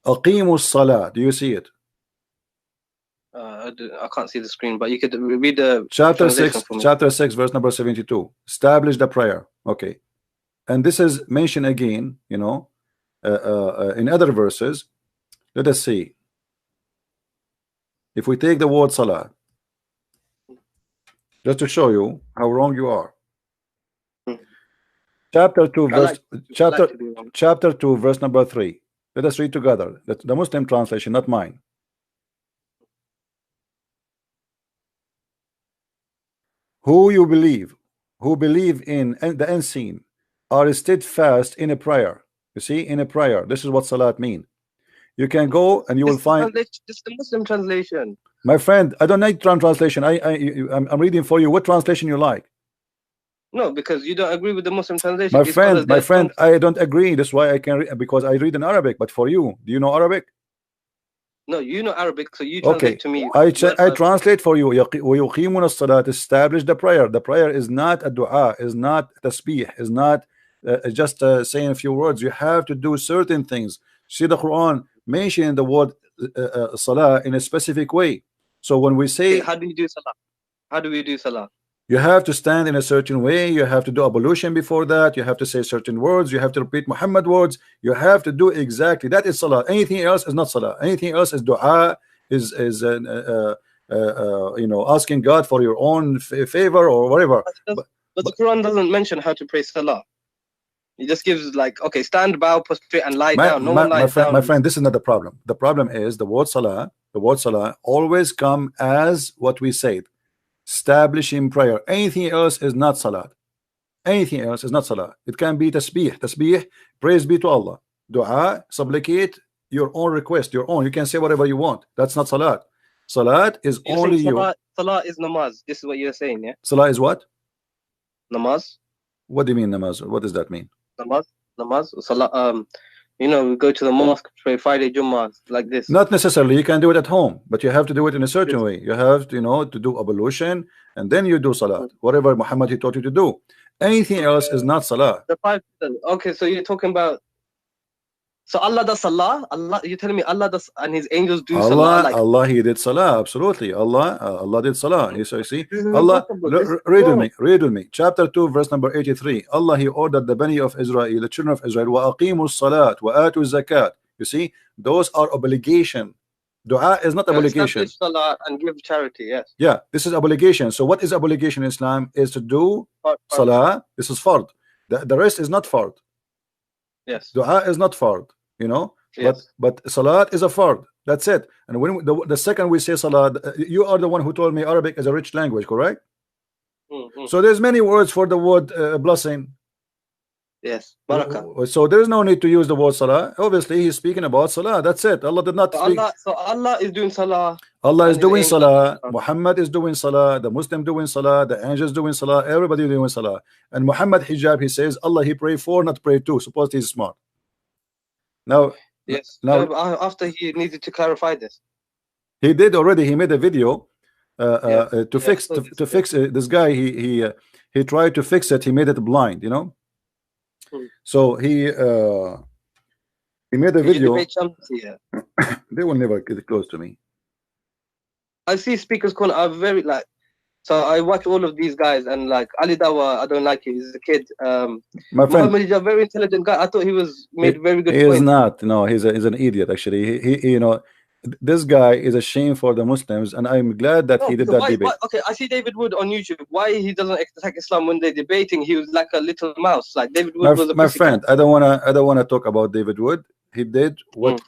Aqimu salah. Do you see it? I can't see the screen, but you could read the Chapter translation 6, for me. chapter 6, verse number 72. Establish the prayer. Okay. And this is mentioned again, you know, in other verses. Let us see. If we take the word salah, just to show you how wrong you are. Chapter 2, verse chapter 2, verse number 3. Let us read together. That's the Muslim translation, not mine. Who believe in the unseen, are steadfast in a prayer. You see, in a prayer. This is what salat mean. You can go and you will find. This is the Muslim translation. My friend, I don't need translation. I'm reading for you. What translation you like? No, because you don't agree with the Muslim translation. My friend, I don't agree. That's why I can because I read in Arabic. But for you, do you know Arabic? No, you know Arabic, so you translate to me. I translate for you. وَيُقِيمُونَ الصَّلَاةَ. Establish the prayer. The prayer is not a dua, is not tasbih, is not just saying a few words. You have to do certain things. See, the Quran mentioning the word salah in a specific way. So when we say, how do you do salah? How do we do salah? You have to stand in a certain way. You have to do ablution before that. You have to say certain words. You have to repeat Muhammad words. You have to do exactly that. Is salah. Anything else is not salah. Anything else is dua. Is you know, asking God for your own favor or whatever. But the Quran doesn't mention how to pray salah. It just gives like, okay, stand, bow, prostrate, and lie down. No one lies down. My friend, this is not the problem. The problem is the word salah. The word salah always come as what we said. Establishing prayer. Anything else is not salat. Anything else is not salah. It can be tasbih, praise be to Allah. Dua, supplicate your own request, your own. You can say whatever you want. That's not salat. Salat is only you. Salah is namaz. This is what you're saying, yeah? Salah is what? Namaz. What do you mean namaz? What does that mean? Namaz. Salah. You know, we go to the mosque, pray Friday Jummah, like this. Not necessarily. You can do it at home, but you have to do it in a certain way. You have to, you know, to do ablution, and then you do salat. Whatever Muhammad he taught you to do. Anything else is not salah. Okay, so you're talking about. So Allah does salah. Allah, you're telling me Allah does, and His angels do salah. Like, Allah, He did salah. Absolutely. Allah did salah. You see, Allah. Read with me. Chapter 2, verse number 83. Allah, He ordered the Bani of Israel, the children of Israel, وَأَقِيمُوا الصَّلَاةَ وَآتُوا الزَّكَاةَ. You see, those are obligation. Dua is not obligation. Salah and give charity. Yes. Yeah, this is obligation. So what is obligation in Islam? Is to do salah. This is fard. The rest is not fard. Yes. Dua is not fard. You know, yes. but salat is a fard. That's it. And when the second we say salat, you are the one who told me Arabic is a rich language, correct? So there's many words for the word blessing. Yes, barakah. So there is no need to use the word salah. Obviously, he's speaking about salah. That's it. Allah did not speak. So Allah is doing salah. Allah is doing salah. Muhammad is doing salah. The Muslim doing salah. The angels doing salah. Everybody doing salah. And Muhammad hijab, he says, Allah he pray for, not pray to. Suppose he's smart. Now, yes. Now, after he needed to clarify this, he did already. He made a video to fix this guy. He tried to fix it. He made it blind. You know. So he made a video. They will never get close to me. I see Speaker's Corner are very like. So I watch all of these guys and like Ali Dawa, I don't like him. He's a kid. My friend, Muhammad is a very intelligent guy. I thought he was made very good. He is not. No, he's an idiot. Actually, he you know, This guy is a shame for the Muslims, and I'm glad that No, he did because that debate. okay, I see David Wood on YouTube. Why he doesn't attack Islam when they're debating? He was like a little mouse. Like David Wood was a My pussycat. friend, I don't wanna talk about David Wood. He did what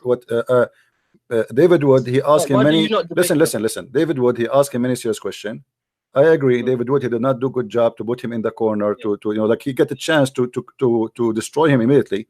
David Wood. He But asked him why do you many. not debate him? Listen. David Wood. He asked him many serious question. I agree. Mm. David Wood. He did not do good job to put him in the corner. To like he get a chance to destroy him immediately.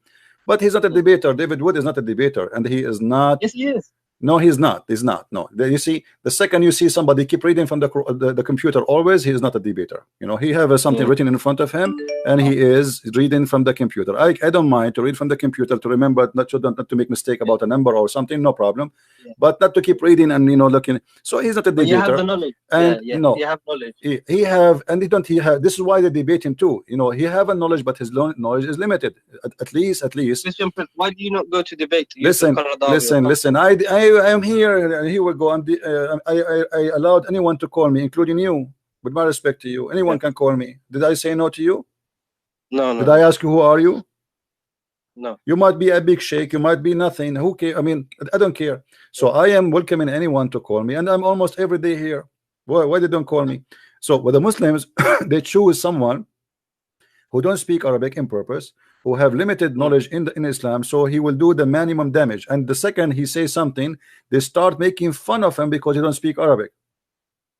But he's not a debater. David Wood is not a debater, and he is not. Yes, he is. No, he's not. He's not. No, you see, the second you see somebody keep reading from the computer, always he is not a debater. He have something written in front of him, and he is reading from the computer. I don't mind to read from the computer to remember not to make mistake about a number or something, no problem. But not to keep reading and looking. So he's not a debater. You have the knowledge. And you have knowledge. He have, and he don't. He have. This is why they debate him too. He have a knowledge, but his knowledge is limited. At least. Christian Prince, why do you not go to debate? Listen. I am here. And here we go. I allowed anyone to call me, including you. With my respect to you, anyone can call me. Did I say no to you? No. Did I ask you who are you? No. You might be a big sheikh. You might be nothing. Who care? I mean, I don't care. So I am welcoming anyone to call me, and I'm almost every day here. Why they don't call me? So with the Muslims, they choose someone who don't speak Arabic in purpose, who have limited knowledge in Islam, so he will do the minimum damage. And the second he says something, they start making fun of him because he don't speak Arabic.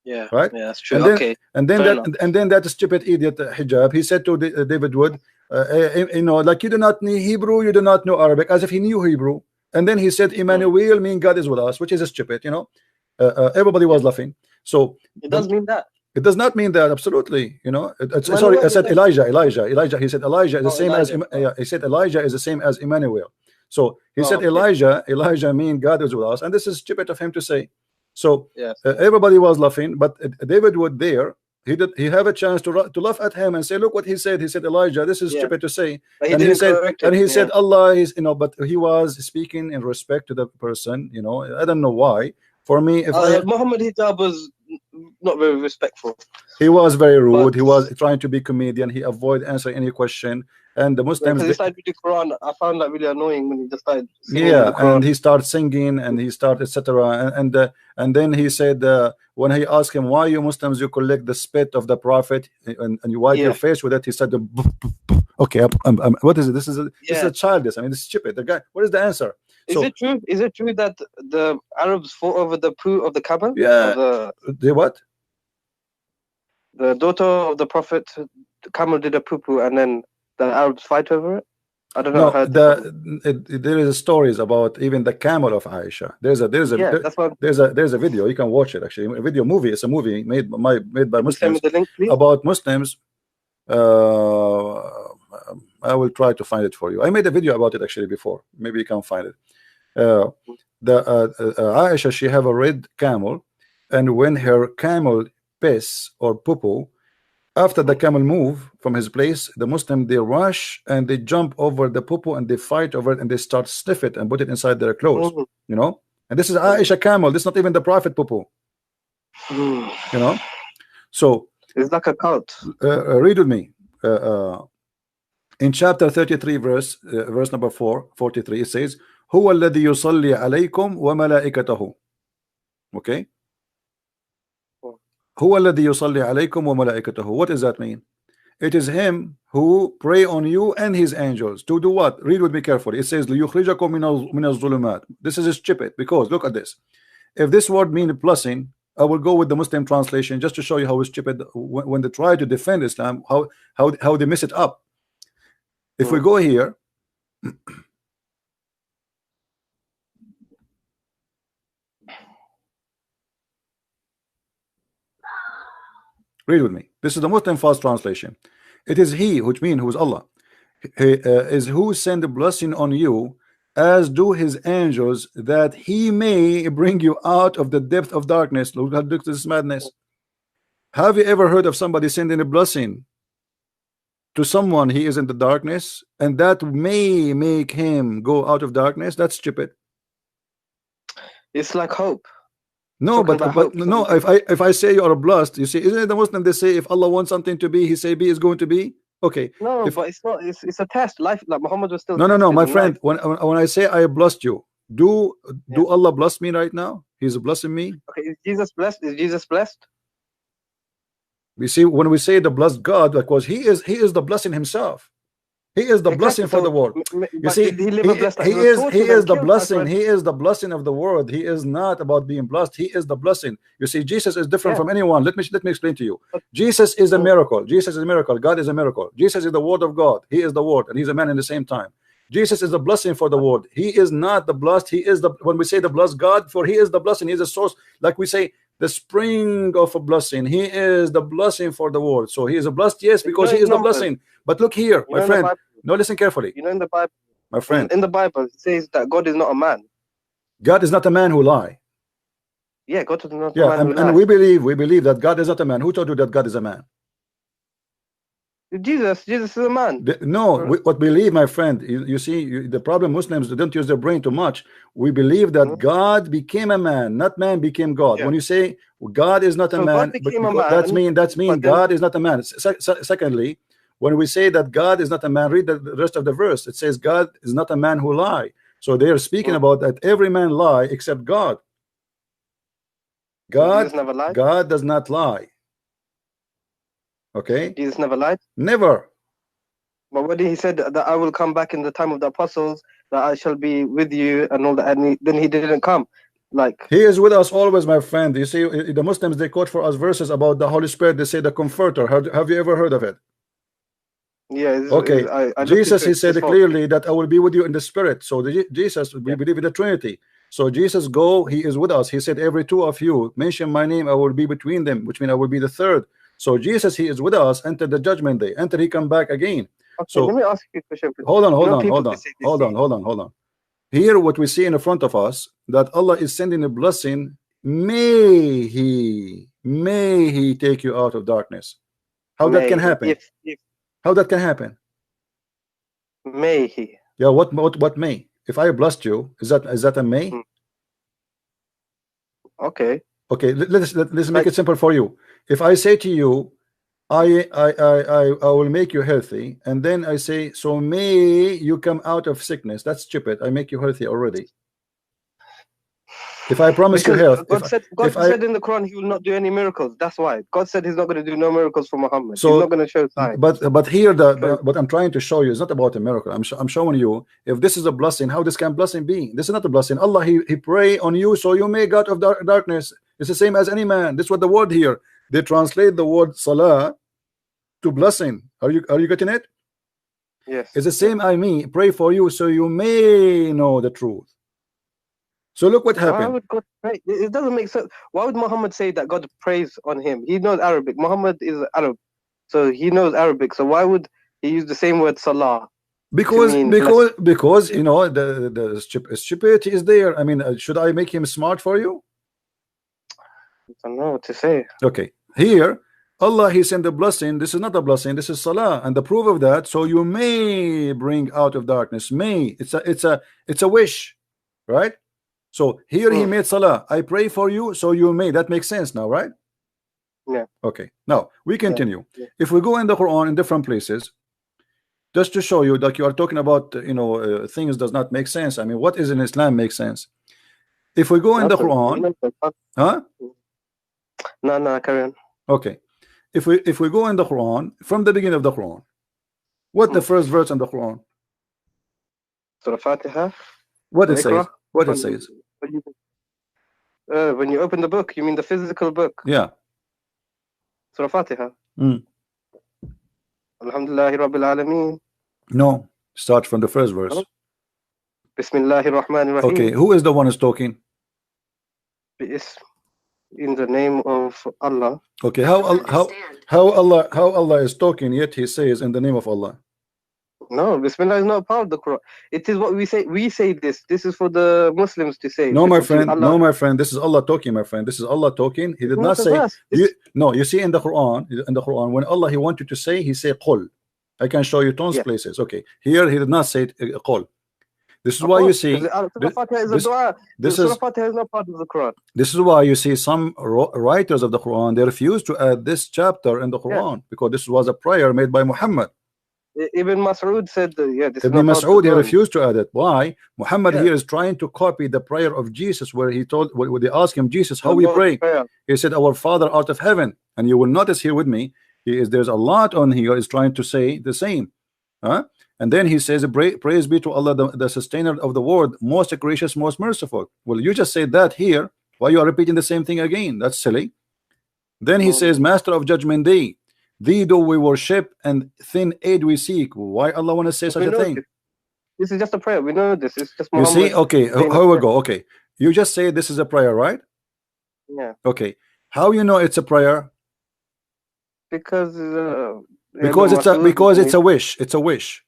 Yeah, right. Yeah, that's true. And then that stupid idiot Hijab, he said to David Wood, like, you do not know Hebrew, you do not know Arabic, as if he knew Hebrew. And then he said, Emmanuel mean God is with us, which is stupid. Everybody was laughing. So it does mean that. It does not mean that, absolutely. Sorry, I said Elijah. He said Elijah is the same as he said Elijah is the same as Emmanuel. So he said Elijah mean God is with us, and this is stupid of him to say. So everybody was laughing, but David Wood there, he have a chance to laugh at him and say, look what he said. He said Elijah, this is stupid to say. And he said Allah is, but he was speaking in respect to the person. I don't know why. For me, if Muhammad Hijab was not very respectful. He was very rude. He was trying to be comedian. He avoided answering any question. And the Muslims, he started with the Quran. I found that really annoying when he just started singing. And he started singing, and he started etc. And then he said, when he asked him, why you Muslims you collect the spit of the Prophet and you wipe your face with it, he said, okay, what is it? This is a childish. I mean, this is stupid. The guy. What is the answer? Is it true? Is it true that the Arabs fought over the poo of the camel? Yeah. The what? The daughter of the Prophet, the camel did a poo, and then the Arabs fight over it. I don't know. There is stories about even the camel of Aisha. There's a video. You can watch it actually. A movie. It's a movie made by Muslims about Muslims. I will try to find it for you. I made a video about it actually before. Maybe you can find it. Aisha, she have a red camel, and when her camel piss or poo, after the camel move from his place, the Muslim, they rush and they jump over the poo and they fight over it and they start sniff it and put it inside their clothes. And this is Aisha camel. This is not even the Prophet poo. So it's like a cult. Read with me. In chapter 33, verse number 43, it says, هو الذي يصلي عليكم وملائكته. Okay. هو الذي يصلي عليكم وملائكته. What does that mean? It is him who pray on you and his angels. To do what? Read with me carefully. It says ليخرجكم من الظلمات. This is stupid, because look at this. If this word means blessing, I will go with the Muslim translation just to show you how stupid when they try to defend Islam, how they mess it up. If we go here, read with me. This is the Muslim fast translation. It is he, which means who's Allah, is who send a blessing on you, as do his angels, that he may bring you out of the depth of darkness. Look at this madness. Have you ever heard of somebody sending a blessing to someone he is in the darkness, and that may make him go out of darkness? That's stupid. It's like hope. No, but no. If I say you are blessed, you see, isn't it the Muslim? They say if Allah wants something to be, He say be is going to be. Okay. No, but it's not. It's a test. Life, like Muhammad was still. No, my friend. When I say I blessed you, Do Allah bless me right now? He's blessing me. Okay, is Jesus blessed? Is Jesus blessed? We see when we say the blessed God, because he is the blessing himself. He is the blessing for the world. You But see, did he live a blessed life? he He was is tortured and the killed, blessing. He is the blessing of the world. He is not about being blessed. He is the blessing. You see, Jesus is different from anyone. Let me explain to you. Jesus is a miracle. Jesus is a miracle. God is a miracle. Jesus is the word of God. He is the word, and he's a man in the same time. Jesus is the blessing for the world. He is not the blessed. He is the, when we say the blessed God, for he is the blessing. He is the source. Like we say, the spring of a blessing. He is the blessing for the world. So he is a blessed, yes, because he is the blessing. But look here, my friend. No, listen carefully. You know, in the Bible, my friend, in the Bible, it says that God is not a man. God is not a man who lie. Yeah, God is not a man who lies. And we believe that God is not a man. Who told you that God is a man? Jesus is a man. What we believe, my friend, you see, the problem Muslims don't use their brain too much. We believe that God became a man, not man became God. When you say God is not a man, that's mean God is not a man. Secondly, when we say that God is not a man, read the rest of the verse. It says God is not a man who lie. So they are speaking about that every man lie except God. God does not lie. Okay. Jesus never lied. Never. But when he said that I will come back in the time of the apostles, that I shall be with you and all that, and then he didn't come. Like, he is with us always, my friend. You see, the Muslims, they quote for us verses about the Holy Spirit. They say the Comforter. Have you ever heard of it? Yeah. Okay. I Jesus, he said clearly that I will be with you in the Spirit. So Jesus, we believe in the Trinity. So Jesus go, he is with us. He said, every two of you mention my name, I will be between them, which means I will be the third. So Jesus, he is with us. Enter the judgment day. Enter, he come back again. Okay, so let me ask you a question. Hold on. Here, what we see in the front of us, that Allah is sending a blessing. May he take you out of darkness. How that can happen? How that can happen? May he? Yeah. What may? If I blessed you, is that a may? Okay. Okay. Let's make it simple for you. If I say to you, I will make you healthy, and then I say, so may you come out of sickness. That's stupid. I make you healthy already. If I promise you health, God said in the Quran he will not do any miracles. That's why God said he's not going to do no miracles for Muhammad. So, he's not going to show signs. But here what I'm trying to show you is not about a miracle. I'm showing you, if this is a blessing, how this can blessing be? This is not a blessing. Allah, he pray on you, so you may go out of darkness. It's the same as any man. This is what the word here, they translate the word salah to blessing. Are you getting it? Yes. It's the same. I mean, pray for you so you may know the truth. So look what happened. Why would God pray? It doesn't make sense. Why would Muhammad say that God prays on him? He knows Arabic. Muhammad is Arab, so he knows Arabic. So why would he use the same word salah? Because you know, the stupidity is there. I mean, should I make him smart for you? I don't know what to say. Okay, here Allah, he sent a blessing. This is not a blessing, this is salah, and the proof of that, so you may bring out of darkness. May, it's a wish, right? So here he made salah. I pray for you, so you may. That makes sense now, right? Yeah. Okay. Now we continue. Yeah. If we go in the Quran in different places, just to show you that you are talking about, things does not make sense. I mean, what is in Islam makes sense? If we go in the Quran, huh? No, carry on. Okay. If we go in the Quran from the beginning of the Quran, what the first verse in the Quran? Surah Fatiha. What it says? What it says? When you open the book, you mean the physical book? Yeah. Surah Fatiha. Alhamdulillahi Rabbil Alameen. No, start from the first verse. Oh. Bismillahir Rahmanir Rahim. Okay, who is the one who's talking? In the name of Allah. Okay, how Allah is talking, yet he says in the name of Allah. No, Bismillah is not part of the Quran. It is what we say. We say this. This is for the Muslims to say. No, my friend. No, my friend. This is Allah talking, my friend. This is Allah talking. He did not say. No, you see in the Quran, when Allah he wanted to say, he said qul. I can show you tons places. Okay, here he did not say qul. This is why you see. This is not part of the Quran. This is why you see some writers of the Quran, they refuse to add this chapter in the Quran because this was a prayer made by Muhammad. Ibn Mas'ud said, yeah, this is Ibn not part of the Mas'ud, he Quran. refused to add it. Why? Muhammad Yeah, here is trying to copy the prayer of Jesus, where he told, when they asked him, Jesus, how the we Lord's pray? Prayer. He said, Our Father art of heaven. And you will notice here with me, there's a lot on here is trying to say the same. Huh? And then he says, praise be to Allah, the sustainer of the world, most gracious, most merciful. Well, you just said that here. Why you are repeating the same thing again? That's silly. Then he says, Master of Judgment Day, thee do we worship and thin aid we seek. Why Allah want to say such We a know thing? this is just a prayer. We know this. It's just You see, Muhammad okay, saying a how we prayer. go? Okay, you just say this is a prayer, right? Yeah, Okay, how you know it's a prayer? because Because Ibn it's Mas'ud, a wish. It's a wish,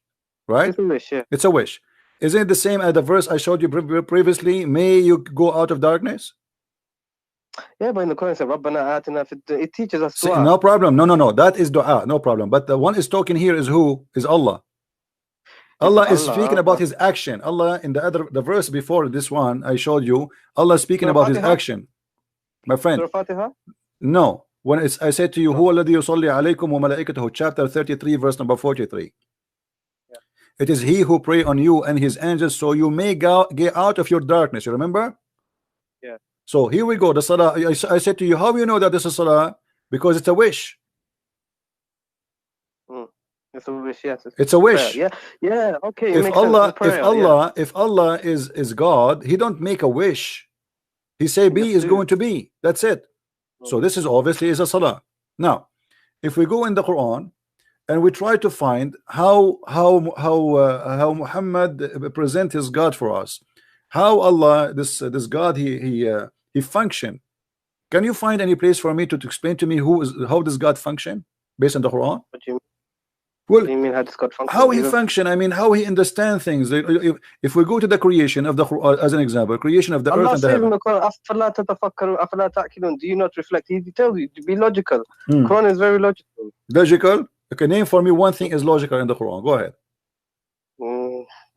right? it's a wish, yeah. It's a wish. Isn't it the same as the verse I showed you previously? May you go out of darkness. Yeah, but in the Quran it says, "Rabbana atina fid dunya." It teaches us See, dua. no problem. No. That is dua. No problem. But the one is talking here is who? Is Allah. It's Allah is speaking Allah. about his action. Allah in the verse before this one I showed you, Allah is speaking Surah about his Fatiha? action. My friend, Surah Fatiha? no. When I said to you, No. Huwa alladhi yusalli alaykum wa malaikatahu, chapter 33, verse number 43. Yeah. It is he who pray on you and his angels, so you may get out of your darkness. You remember? Yeah. So here we go. The salah. I said to you, how do you know that this is salah? Because it's a wish. It's a wish, yes. It's a wish. Yeah, yeah. Okay, it If makes sense. Allah, It's prayer, if Allah is God, He don't make a wish. He say be Just is do. going to be. That's it. So this is obviously is a salah. Now, if we go in the Quran and we try to find how Muhammad present his God for us, how Allah this God he function. Can you find any place for me to explain to me how does God function based on the Quran? What do you Well, mean how does God function? how he function, I mean how he understand things. If we go to the creation of the Quran as an example, creation of the earth Allah and the says in heaven. the Quran, "Afala tatafakkaru, afala ta'qilun." Do you not reflect? He tells you to be logical. Hmm. Quran is very logical. Logical. Okay, name for me one thing is logical in the Quran. Go ahead.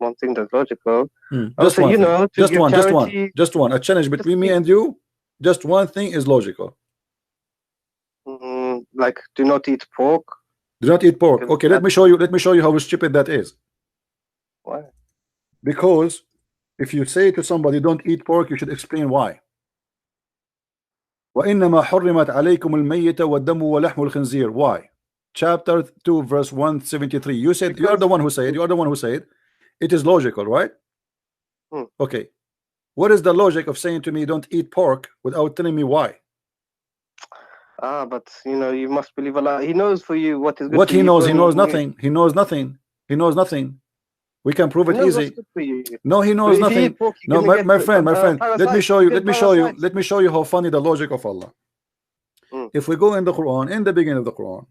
One thing that's logical. Just Also, one you thing. know, to Just give one. charity. Just one. A challenge between me and you. Just one thing is logical. Like, do not eat pork. Do not eat pork. Because Okay, let me show you. Let me show you how stupid that is. Why? Because if you say to somebody don't eat pork, you should explain why. وإنما حرمت عليكم الميتة والدم ولحم الخنزير. Why? Chapter 2 verse 173. You said Because you are the one who said, you are the one who said it is logical, right? Okay, what is the logic of saying to me don't eat pork without telling me why? But you know, you must believe Allah. He knows for you what is good What for he you. knows, he knows nothing. He knows nothing. He knows nothing. We can prove He it knows what's easy. good for you. No, he But knows if you nothing. eat pork, No, you're gonna my get friend, let me show you. Let me show you. parasites. Let me show you how funny the logic of Allah. If we go in the Quran, in the beginning of the Quran,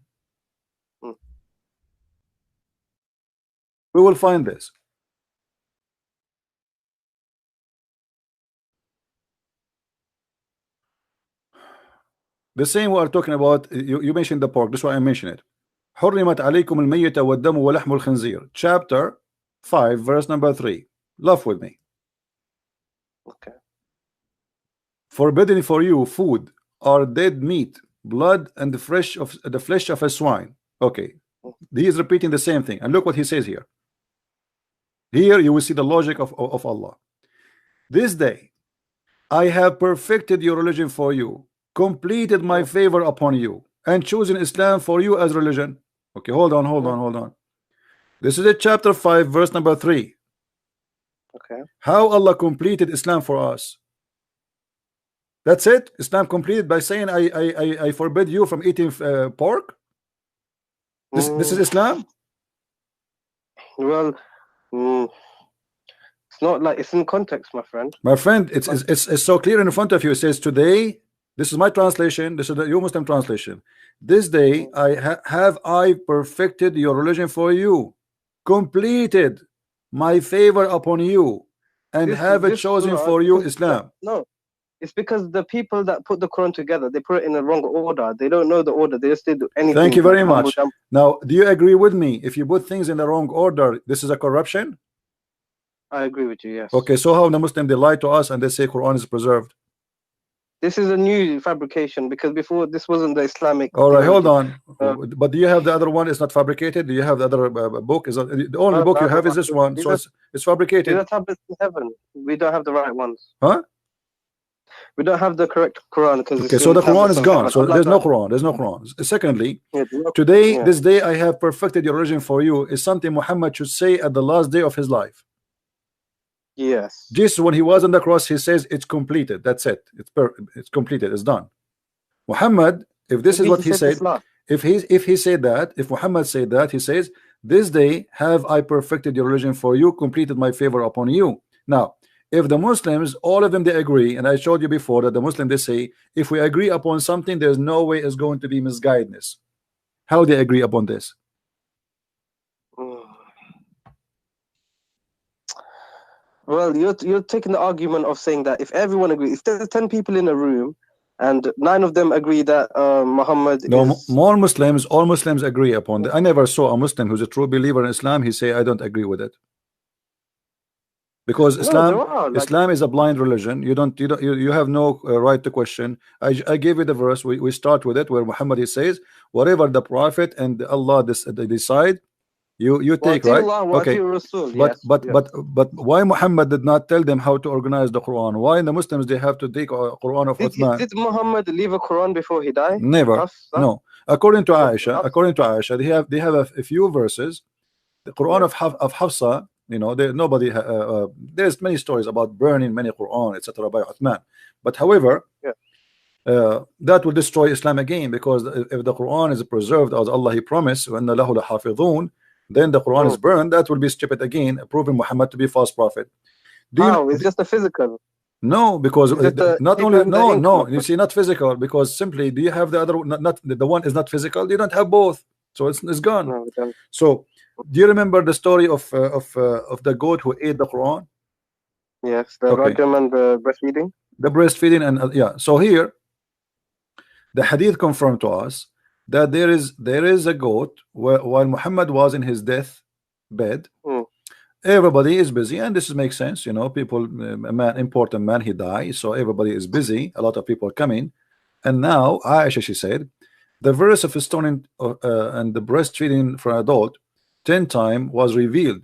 we will find this. The same we are talking about. You mentioned the pork. That's why I mentioned it. حرمت عليكم الميتة والدم ولحم الخنزير. Chapter 5, verse number 3. Laugh with me. Okay. Forbidden for you food are dead meat, blood, and the flesh of a swine. Okay, he is repeating the same thing, and look what he says here. Here you will see the logic of Allah. This day I have perfected your religion for you, completed my favor upon you, and chosen Islam for you as religion. Okay, hold on. This is a chapter 5, verse number 3. Okay. How Allah completed Islam for us. That's it. Islam completed by saying I forbid you from eating pork. This is Islam. Well, it's not like it's in context, my friend. My friend, it's so clear in front of you. It says today. This is my translation. This is the your Muslim translation. This day I perfected your religion for you, completed my favor upon you, and have it chosen for you Islam. No, it's because the people that put the Quran together, they put it in the wrong order. They don't know the order. They just did anything. Thank you very much. Now, do you agree with me? If you put things in the wrong order, this is a corruption. I agree with you. Yes. Okay, so how the Muslim they lie to us and they say Quran is preserved? This is a new fabrication because before this wasn't the Islamic. All right, hold on. But do you have the other one? It's not fabricated. Do you have the other book? Is the only book you have is this one? So it's fabricated. These are tablets in heaven. We don't have the right ones. Huh? We don't have the correct Quran because okay. So the Quran is gone. So there's no Quran. There's no Quran. Secondly, today, this day I have perfected your religion for you is something Muhammad should say at the last day of his life. Yes. Jesus, when he was on the cross, he says it's completed. That's it. It's completed. It's done. Muhammad, if this is what he said, if he said that, if Muhammad said that, he says, this day have I perfected your religion for you, completed my favor upon you. Now, if the Muslims, all of them, they agree, and I showed you before that the Muslim, they say, if we agree upon something, there's no way it's going to be misguidedness. How they agree upon this? Well, you're taking the argument of saying that if everyone agrees, if there's 10 people in a room and 9 of them agree that Muhammad is... More Muslims, all Muslims agree upon that. I never saw a Muslim who's a true believer in Islam, he say, I don't agree with it. Because Islam is a blind religion. You have no right to question. I gave you the verse. We start with it where Muhammad he says, whatever the Prophet and Allah they decide, you take, right? Okay. But why Muhammad did not tell them how to organize the Quran? Why the Muslims they have to take a Quran of Uthman? Did Muhammad leave a Quran before he died? Never. No. According to Aisha, they have a few verses. The Quran of Hafsa, you know, there's many stories about burning many Quran, etc. by Uthman. But however, that will destroy Islam again, because if the Quran is preserved as Allah he promised, وَأَنَّ لَهُ لَحَافِظُونَ, then the Quran is burned, that will be stupid again, proving Muhammad to be a false prophet. It's just a physical. No, because not only no, you see, not physical, because simply, do you have the other? Not the one is not physical. You don't have both, so it's gone. No, so, do you remember the story of the goat who ate the Quran? Yes, the rajam and the breastfeeding. The breastfeeding and yeah. So here, the hadith confirmed to us that there is a goat while Muhammad was in his death bed. Everybody is busy, and this makes sense, you know. People, important man, he dies, so everybody is busy. A lot of people coming, and now Aisha, she said, the verse of stoning and the breastfeeding for an adult 10 times was revealed,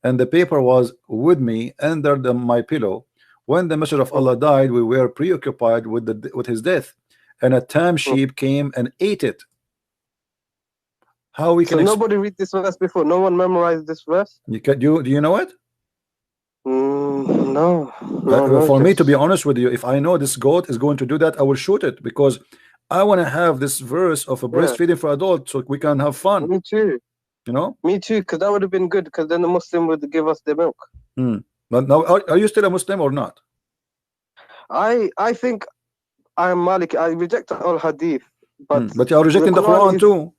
and the paper was with me under my pillow. When the Messenger of Allah died, we were preoccupied with his death, and a tam sheep came and ate it. How we can? So nobody read this verse before. No one memorized this verse. Do you know it? No. For me, to be honest with you, if I know this goat is going to do that, I will shoot it, because I want to have this verse of a breastfeeding for adults, so we can have fun. Me too. You know. Me too, because that would have been good, because then the Muslim would give us the milk. But now, are you still a Muslim or not? I think I am Maliki. I reject all hadith, but you are rejecting the Quran too.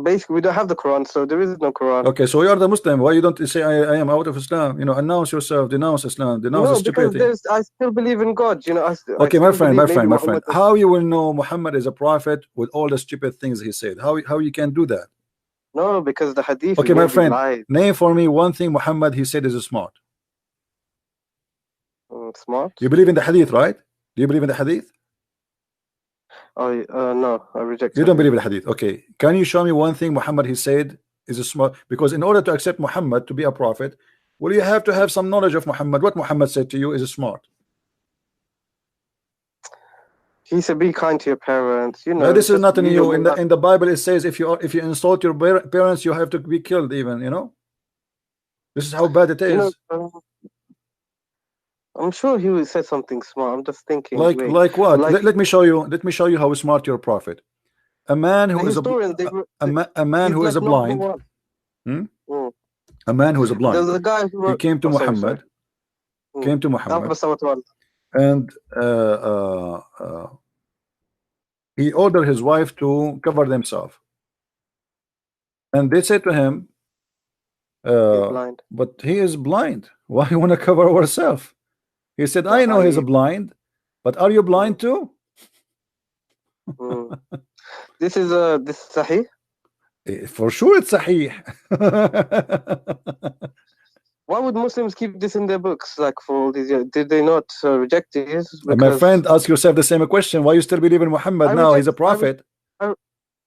Basically, we don't have the Quran, so there is no Quran. Okay, so you are the Muslim. Why you don't say I am out of Islam? You know, announce yourself, denounce Islam, denounce stupidity. Because I still believe in God. You know. Okay, my friend. How you will know Muhammad is a prophet with all the stupid things he said? How you can do that? No, because the hadith. Okay, my friend. Name for me one thing Muhammad he said is smart. Smart. You believe in the hadith, right? Do you believe in the hadith? No, I reject it. You don't believe in the hadith. Okay, can you show me one thing Muhammad he said is a smart? Because in order to accept Muhammad to be a prophet, well, you have to have some knowledge of Muhammad. What Muhammad said to you is smart. He said, "Be kind to your parents." You know, now, this is not new. In the Bible, it says if you insult your parents, you have to be killed. Even, you know, this is how bad it is. I'm sure he would say something smart. I'm just thinking. Like what? Let me show you. Let me show you how smart your prophet. A man who is a man who is a blind. A man who is a blind. There's a guy who wrote, he came to Muhammad. Came to Muhammad. And he ordered his wife to cover themselves. And they said to him, but he is blind. Why you want to cover ourselves? He said, I know he's blind, but are you blind too? This is Sahih? For sure it's Sahih. Why would Muslims keep this in their books like for all these years? Did they not reject this? My friend, ask yourself the same question. Why you still believe in Muhammad now? He's a prophet.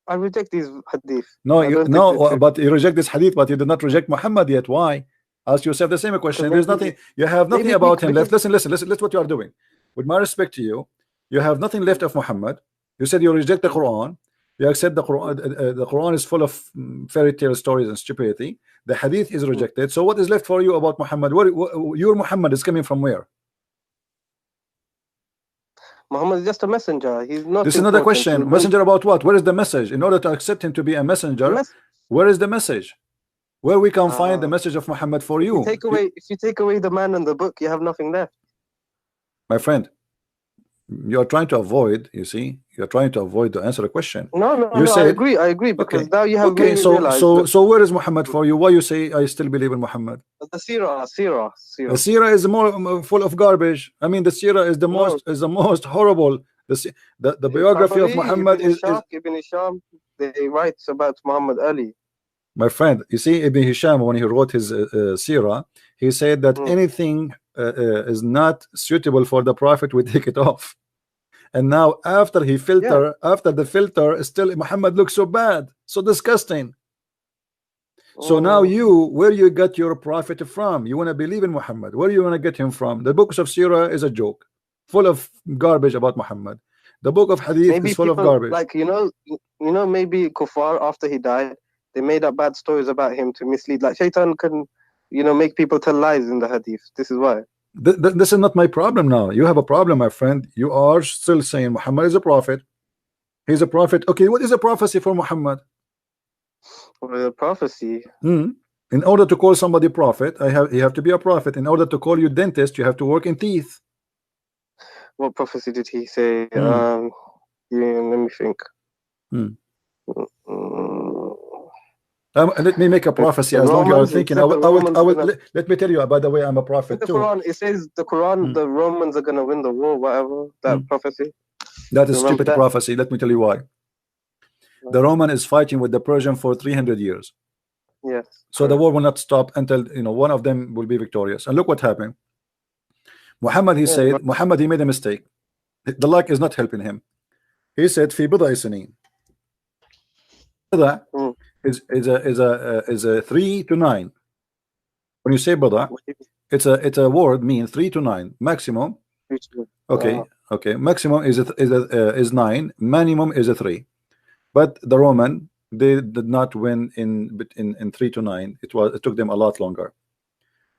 I reject these hadith. No, I don't think they're no, true. but you reject this hadith, but you did not reject Muhammad yet. Why? Ask yourself the same Because question. There's nothing, you have nothing maybe about him left. because Listen, listen what you are doing. With my respect to you, you have nothing left of Muhammad. You said you reject the Quran. You accept the Quran. The Quran is full of fairy tale stories and stupidity. The hadith is rejected. So what is left for you about Muhammad? Your Muhammad is coming from where? Muhammad is just a messenger. He's not This is another important. question. Messenger about what? Where is the message? In order to accept him to be a messenger, where is the message? Where we can find the message of Muhammad for you? If you take away the man and the book, you have nothing left. My friend, you are trying to avoid, you see, you're trying to avoid to answer the question. No, you said, I agree, because okay, now you have made me realize. So where is Muhammad for you? Why you say I still believe in Muhammad? The Sirah. The Sirah is more full of garbage. I mean, the Sirah is the most horrible. The biography of Muhammad Ibn Hisham, they write about Muhammad Ali. My friend, you see, Ibn Hisham, when he wrote his Sirah, he said that anything is not suitable for the Prophet, we take it off. And now after the filter, still Muhammad looks so bad, so disgusting. So now where you got your prophet from? You want to believe in Muhammad. Where you want to get him from? The books of Sirah is a joke, full of garbage about Muhammad. The book of Hadith is full of garbage. Like maybe Kuffar, after he died, they made up bad stories about him to mislead. Like Shaitan can, make people tell lies in the Hadith. This is why. This is not my problem now. You have a problem, my friend. You are still saying Muhammad is a prophet. He's a prophet. Okay, what is a prophecy for Muhammad? Well, a prophecy. In order to call somebody prophet, you have to be a prophet. In order to call you dentist, you have to work in teeth. What prophecy did he say? Let me think. Let me make a prophecy as long as you're thinking. Let me tell you, by the way, I'm a prophet too. Quran, it says the Quran, the Romans are going to win the war, whatever, that prophecy. That is stupid prophecy. Let me tell you why. The Roman is fighting with the Persian for 300 years. Yes. So the war will not stop until one of them will be victorious. And look what happened. Muhammad, he said, Muhammad, he made a mistake. The luck is not helping him. He said, "Fi bid'a sinin." Is a 3 to 9. When you say bid'a, it's a word mean 3 to 9 maximum. Okay, maximum is 9, minimum is a 3. But the Roman, they did not win in 3 to 9. It took them a lot longer.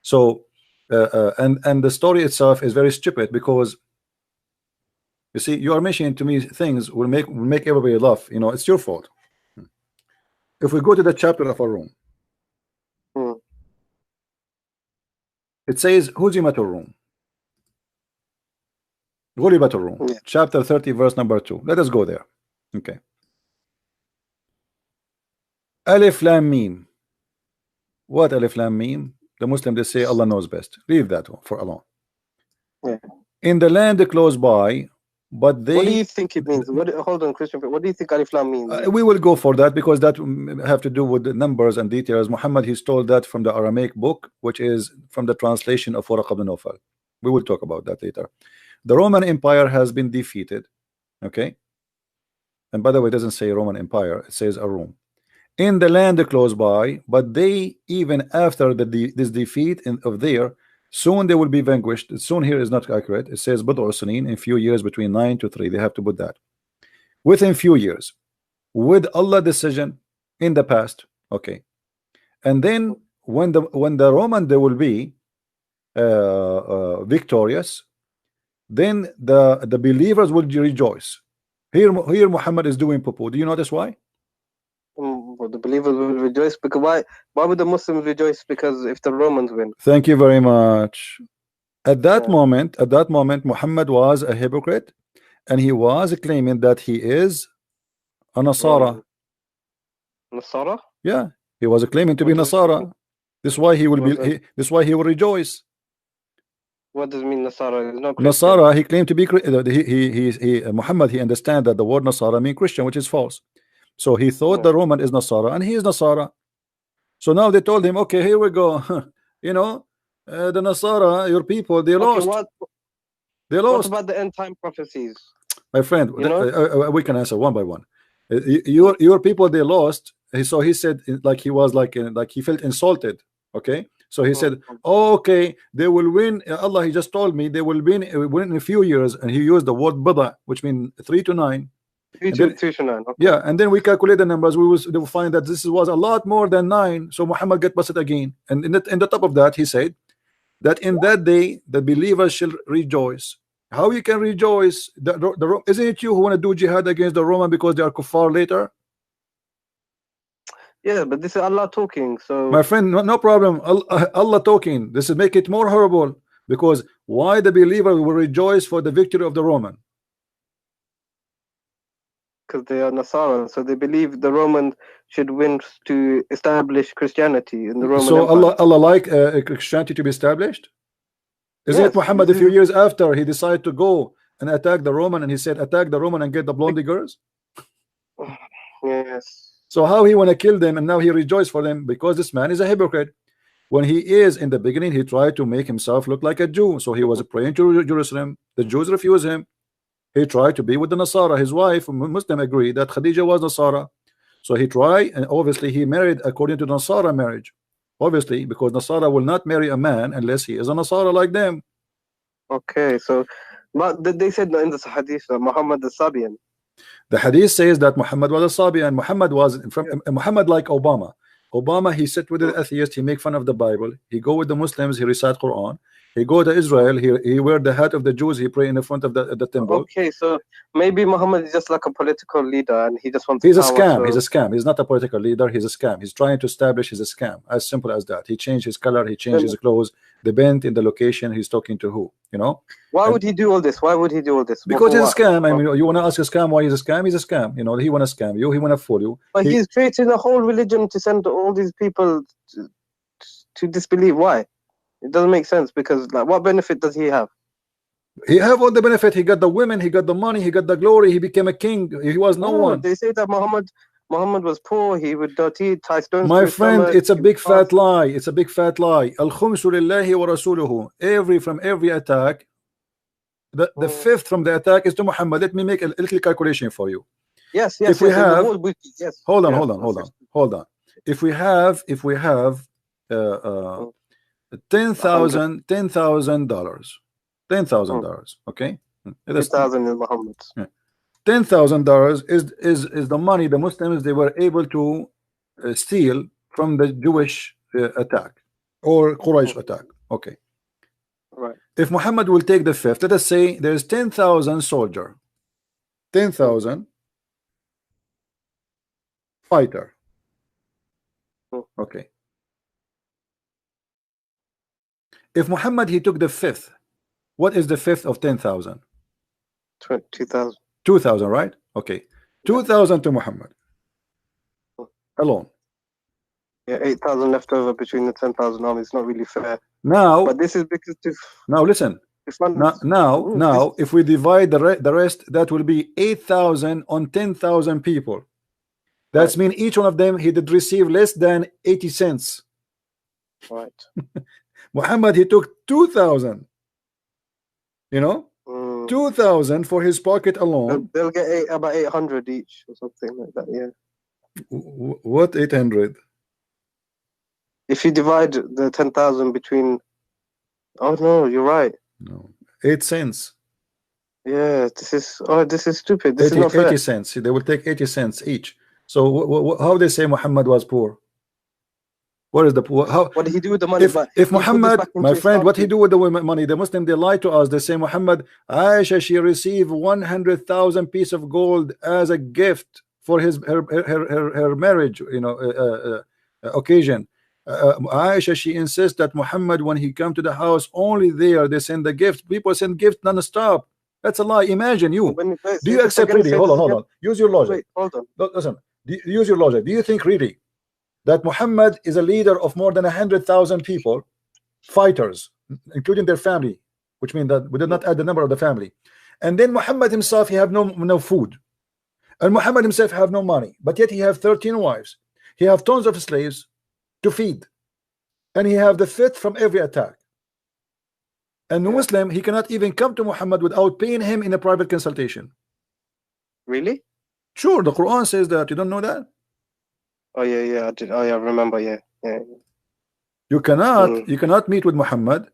So and the story itself is very stupid, because you see, you are mentioning to me things will make everybody laugh. It's your fault. If we go to the chapter of our room, it says Huzimat al-Rum. Ghulibat al-Rum, chapter 30, verse number 2. Let us go there. Okay. Alif Lam Mim. What Alif Lam Mim? The Muslim, they say Allah knows best. Leave that for alone. In the land close by, but they. What do you think it means? Hold on, Christian. What do you think Alif Lam means? We will go for that, because that have to do with the numbers and details. Muhammad, he stole that from the Aramaic book, which is from the translation of Waraq ibn Nawfal. We will talk about that later. The Roman Empire has been defeated. Okay. And by the way, it doesn't say Roman Empire, it says Arum. In the land close by, but they, even after this defeat of there, soon they will be vanquished. Soon here is not accurate. It says Bid'u Sinin, in few years, between 9 to 3. They have to put that. Within few years. With Allah decision in the past. Okay. And then when the Roman, they will be victorious, then the believers will rejoice. Here Muhammad is doing poo-poo. Do you notice why? Well, the believers will rejoice, because why would the Muslims rejoice? Because if the Romans win. Thank you very much. At that moment, Muhammad was a hypocrite, and he was claiming that he is a Nasara. Nasara? Yeah, he was claiming to be Nasara. This is why he will be. This is why he will rejoice. What does it mean, Nasara? No Nasara, he claimed to be. Muhammad, he understand that the word Nasara means Christian, which is false. So he thought the Roman is Nasara, and he is Nasara. So now they told him, okay, here we go. The Nasara, your people, they lost. They lost. What about the end time prophecies? My friend, we can answer one by one. Your people, they lost. So he said, like he was like he felt insulted. Okay, so he said, oh, okay, they will win. Allah, he just told me they will win in a few years, and he used the word bada, which means 3 to 9. And then, 3 to 9. Okay. yeah, and then we calculate the numbers. They will find that this was a lot more than 9. So Muhammad get busted again. And in the top of that, he said that in that day the believers shall rejoice. How you can rejoice? Isn't it you who want to do jihad against the Roman because they are kuffar later? Yeah, but this is Allah talking. So my friend, no problem. Allah talking. This is make it more horrible, because why the believer will rejoice for the victory of the Roman? Because they are Nasara, so they believe the Romans should win to establish Christianity in the Roman so Empire. Allah like Christianity to be established? Isn't Yes, it Muhammad a few years after he decided to go and attack the Roman, and he said attack the Roman and get the blondie girls? Yes. So how he want to kill them and now he rejoice for them? Because this man is a hypocrite. When he is in the beginning, he tried to make himself look like a Jew. So he was praying to Jerusalem. The Jews refused him. He tried to be with the Nasara. His wife, Muslim, agreed that Khadija was Nasara. So he tried, and obviously he married according to the Nasara marriage. Obviously, because Nasara will not marry a man unless he is a Nasara like them. Okay, so but they said in the hadith that Muhammad is Sabian. The hadith says that Muhammad was a Sabian. Muhammad was from Muhammad like Obama. Obama, he sit with the atheist, he make fun of the Bible. He go with the Muslims, he recite Quran. He go to Israel, he wear the hat of the Jews, he pray in the front of the temple. Okay, so maybe Muhammad is just like a political leader and he just wants He's a power, scam. so... He's a scam. He's not a political leader. He's a scam. He's trying to establish he's a scam. As simple as that. He changed his color, he changed his clothes, the bent in the location, he's talking to who, you know? Why would he do all this? Why would he do all this? Because he's a scam. I mean, you want to ask a scam why he's a scam? He's a scam. You know, he want to scam you, he want to fool you. But he's creating a whole religion to send all these people to disbelieve. Why? It doesn't make sense, because like, what benefit does he have? He have all the benefit. He got the women, he got the money, he got the glory, he became a king. He was no one. They say that Muhammad was poor, he would tie stones. My friend, it's a big fat lie. It's a big fat lie. Al-khumsu lillahi wa rasuluhu. From every attack, the fifth from the attack is to Muhammad. Let me make a little calculation for you. Yes. If we have, yes. Hold on. If we have $10,000, okay, $10,000 in Muhammad. $10,000 is the money the Muslims they were able to steal from the Jewish attack or Quraysh attack. Okay, right. If Muhammad will take the fifth, let us say there's 10,000 soldier, 10,000 fighter. Okay. If Muhammad he took the fifth, what is the fifth of 10,000? 2,000. 2,000, right? Okay. 2,000 to Muhammad alone. Yeah, 8,000 left over between the 10,000 armies. It's not really fair. Now, but this is because now listen. Now, if we divide the rest, that will be 8,000 on 10,000 people. That's mean each one of them he did receive less than 80 cents. Right. Muhammad he took 2,000. You know, 2,000 for his pocket alone. They'll get about 800 each or something like that. Yeah. What 800? If you divide the 10,000 between, oh no, you're right. No, 8 cents. Yeah, this is stupid. This is not fair. 80 cents. They will take 80 cents each. So how they say Muhammad was poor? What is the poor? What did he do with the money? If Muhammad, my friend, what he do with the money? The Muslim they lie to us. They say Muhammad, Aisha, she received 100,000 piece of gold as a gift for her marriage, you know, occasion. Aisha, she insists that Muhammad, when he come to the house, only there they send the gift. People send gift non-stop. That's a lie. Imagine you. Do you accept really? Hold on. Use your logic. Wait, hold on. Listen. Use your logic. Do you think really that Muhammad is a leader of more than 100,000 people, fighters, including their family, which means that we did not add the number of the family, and then Muhammad himself he have no food, and Muhammad himself have no money, but yet he have 13 wives, he have tons of slaves to feed, and he have the fifth from every attack. And the Muslim he cannot even come to Muhammad without paying him in a private consultation. Really? Sure, the Quran says that. You don't know that? Oh yeah, yeah, I did. Oh yeah, I remember. Yeah, yeah. You cannot meet with Muhammad.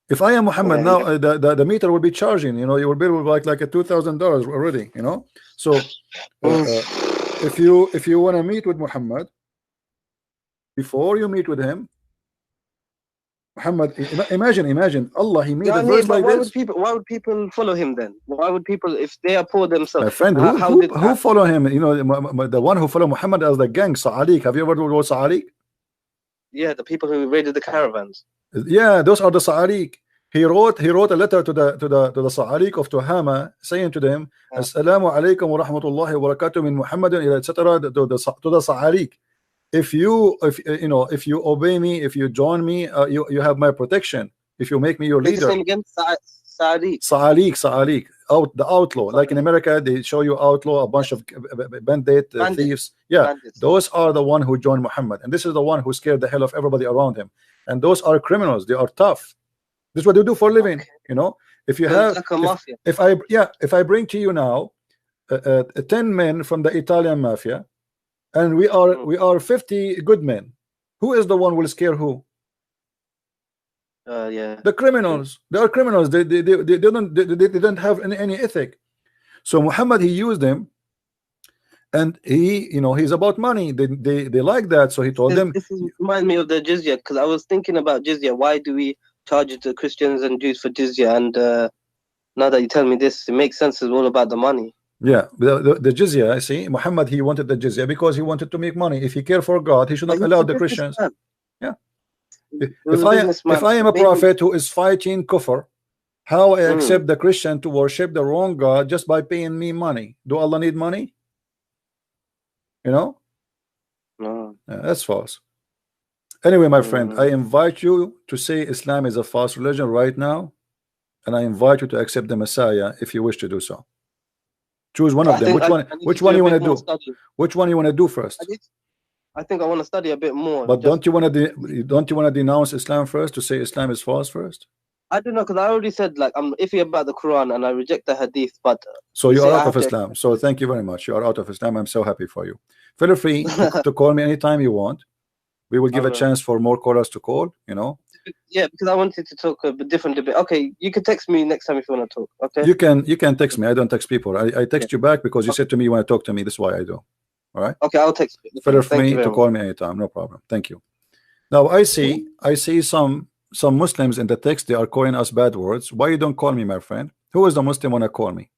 If I am Muhammad Yeah, now, yeah. the meter will be charging. You know, you will be like a $2,000 already. You know, so if you want to meet with Muhammad, before you meet with him, Muhammad, imagine Allah, he made Yeah, a I mean, verse but like this. why would people follow him then? Why would people, if they are poor themselves? My friend, How did who follow him? You know, the one who follow Muhammad as the gang, Sa'alik. Have you ever heard of Sa'alik? yeah, the people who raided the caravans? Yeah, those are the Sa'alik. He wrote a letter to the Sa'alik of Tuhama, saying to them, Assalamu alaikum wa rahmatullahi wa barakatuh min Muhammadin, etc. to the Sa'alik. If you obey me, if you join me, you have my protection. If you make me your leader. Name again, Sa'alik. Sa'alik, the outlaw. Like in America, they show you outlaw, a bunch of bandit thieves. Yeah, bandits. Those are the one who joined Muhammad, and this is the one who scared the hell of everybody around him. And those are criminals. They are tough. This is what they do for a living. Okay. You know, if you have, like a mafia. if I bring to you now 10 men from the Italian mafia, and we are 50 good men, who is the one who will scare who? Yeah, the criminals. They are criminals. They don't have any ethic. So Muhammad, he used them, and he's about money. They like that. So he told them. This reminds me of the jizya, because I was thinking about jizya. Why do we charge the Christians and Jews for jizya? And now that you tell me this, it makes sense. It's all about the money. Yeah, the jizya. I see. Muhammad, he wanted the jizya because he wanted to make money. If he cared for God, he should not allow the Christians. Yeah. If I am a prophet who is fighting kufr, how I accept the Christian to worship the wrong God just by paying me money? Do Allah need money? You know? No. That's false. Anyway, my friend, I invite you to say Islam is a false religion right now, and I invite you to accept the Messiah if you wish to do so. Choose one of them. Which one you want to do? Which one you want to do first? I think I want to study a bit more. But don't you want to denounce Islam first, to say Islam is false first? I don't know, because I already said, like, I'm iffy about the Quran and I reject the Hadith. But so you are out of Islam. So thank you very much. You are out of Islam. I'm so happy for you. Feel free to call me anytime you want. We will give a chance for more callers to call. You know. Yeah, because I wanted to talk a different debate. Okay, you can text me next time if you want to talk. Okay. You can text me. I don't text people. I text you back because you said to me you want to talk to me. That's why I do. All right. Okay, I'll text you. Feel free to call me anytime. No problem. Thank you. Now I see some Muslims in the text. They are calling us bad words. Why you don't call me, my friend? Who is the Muslim wanna call me?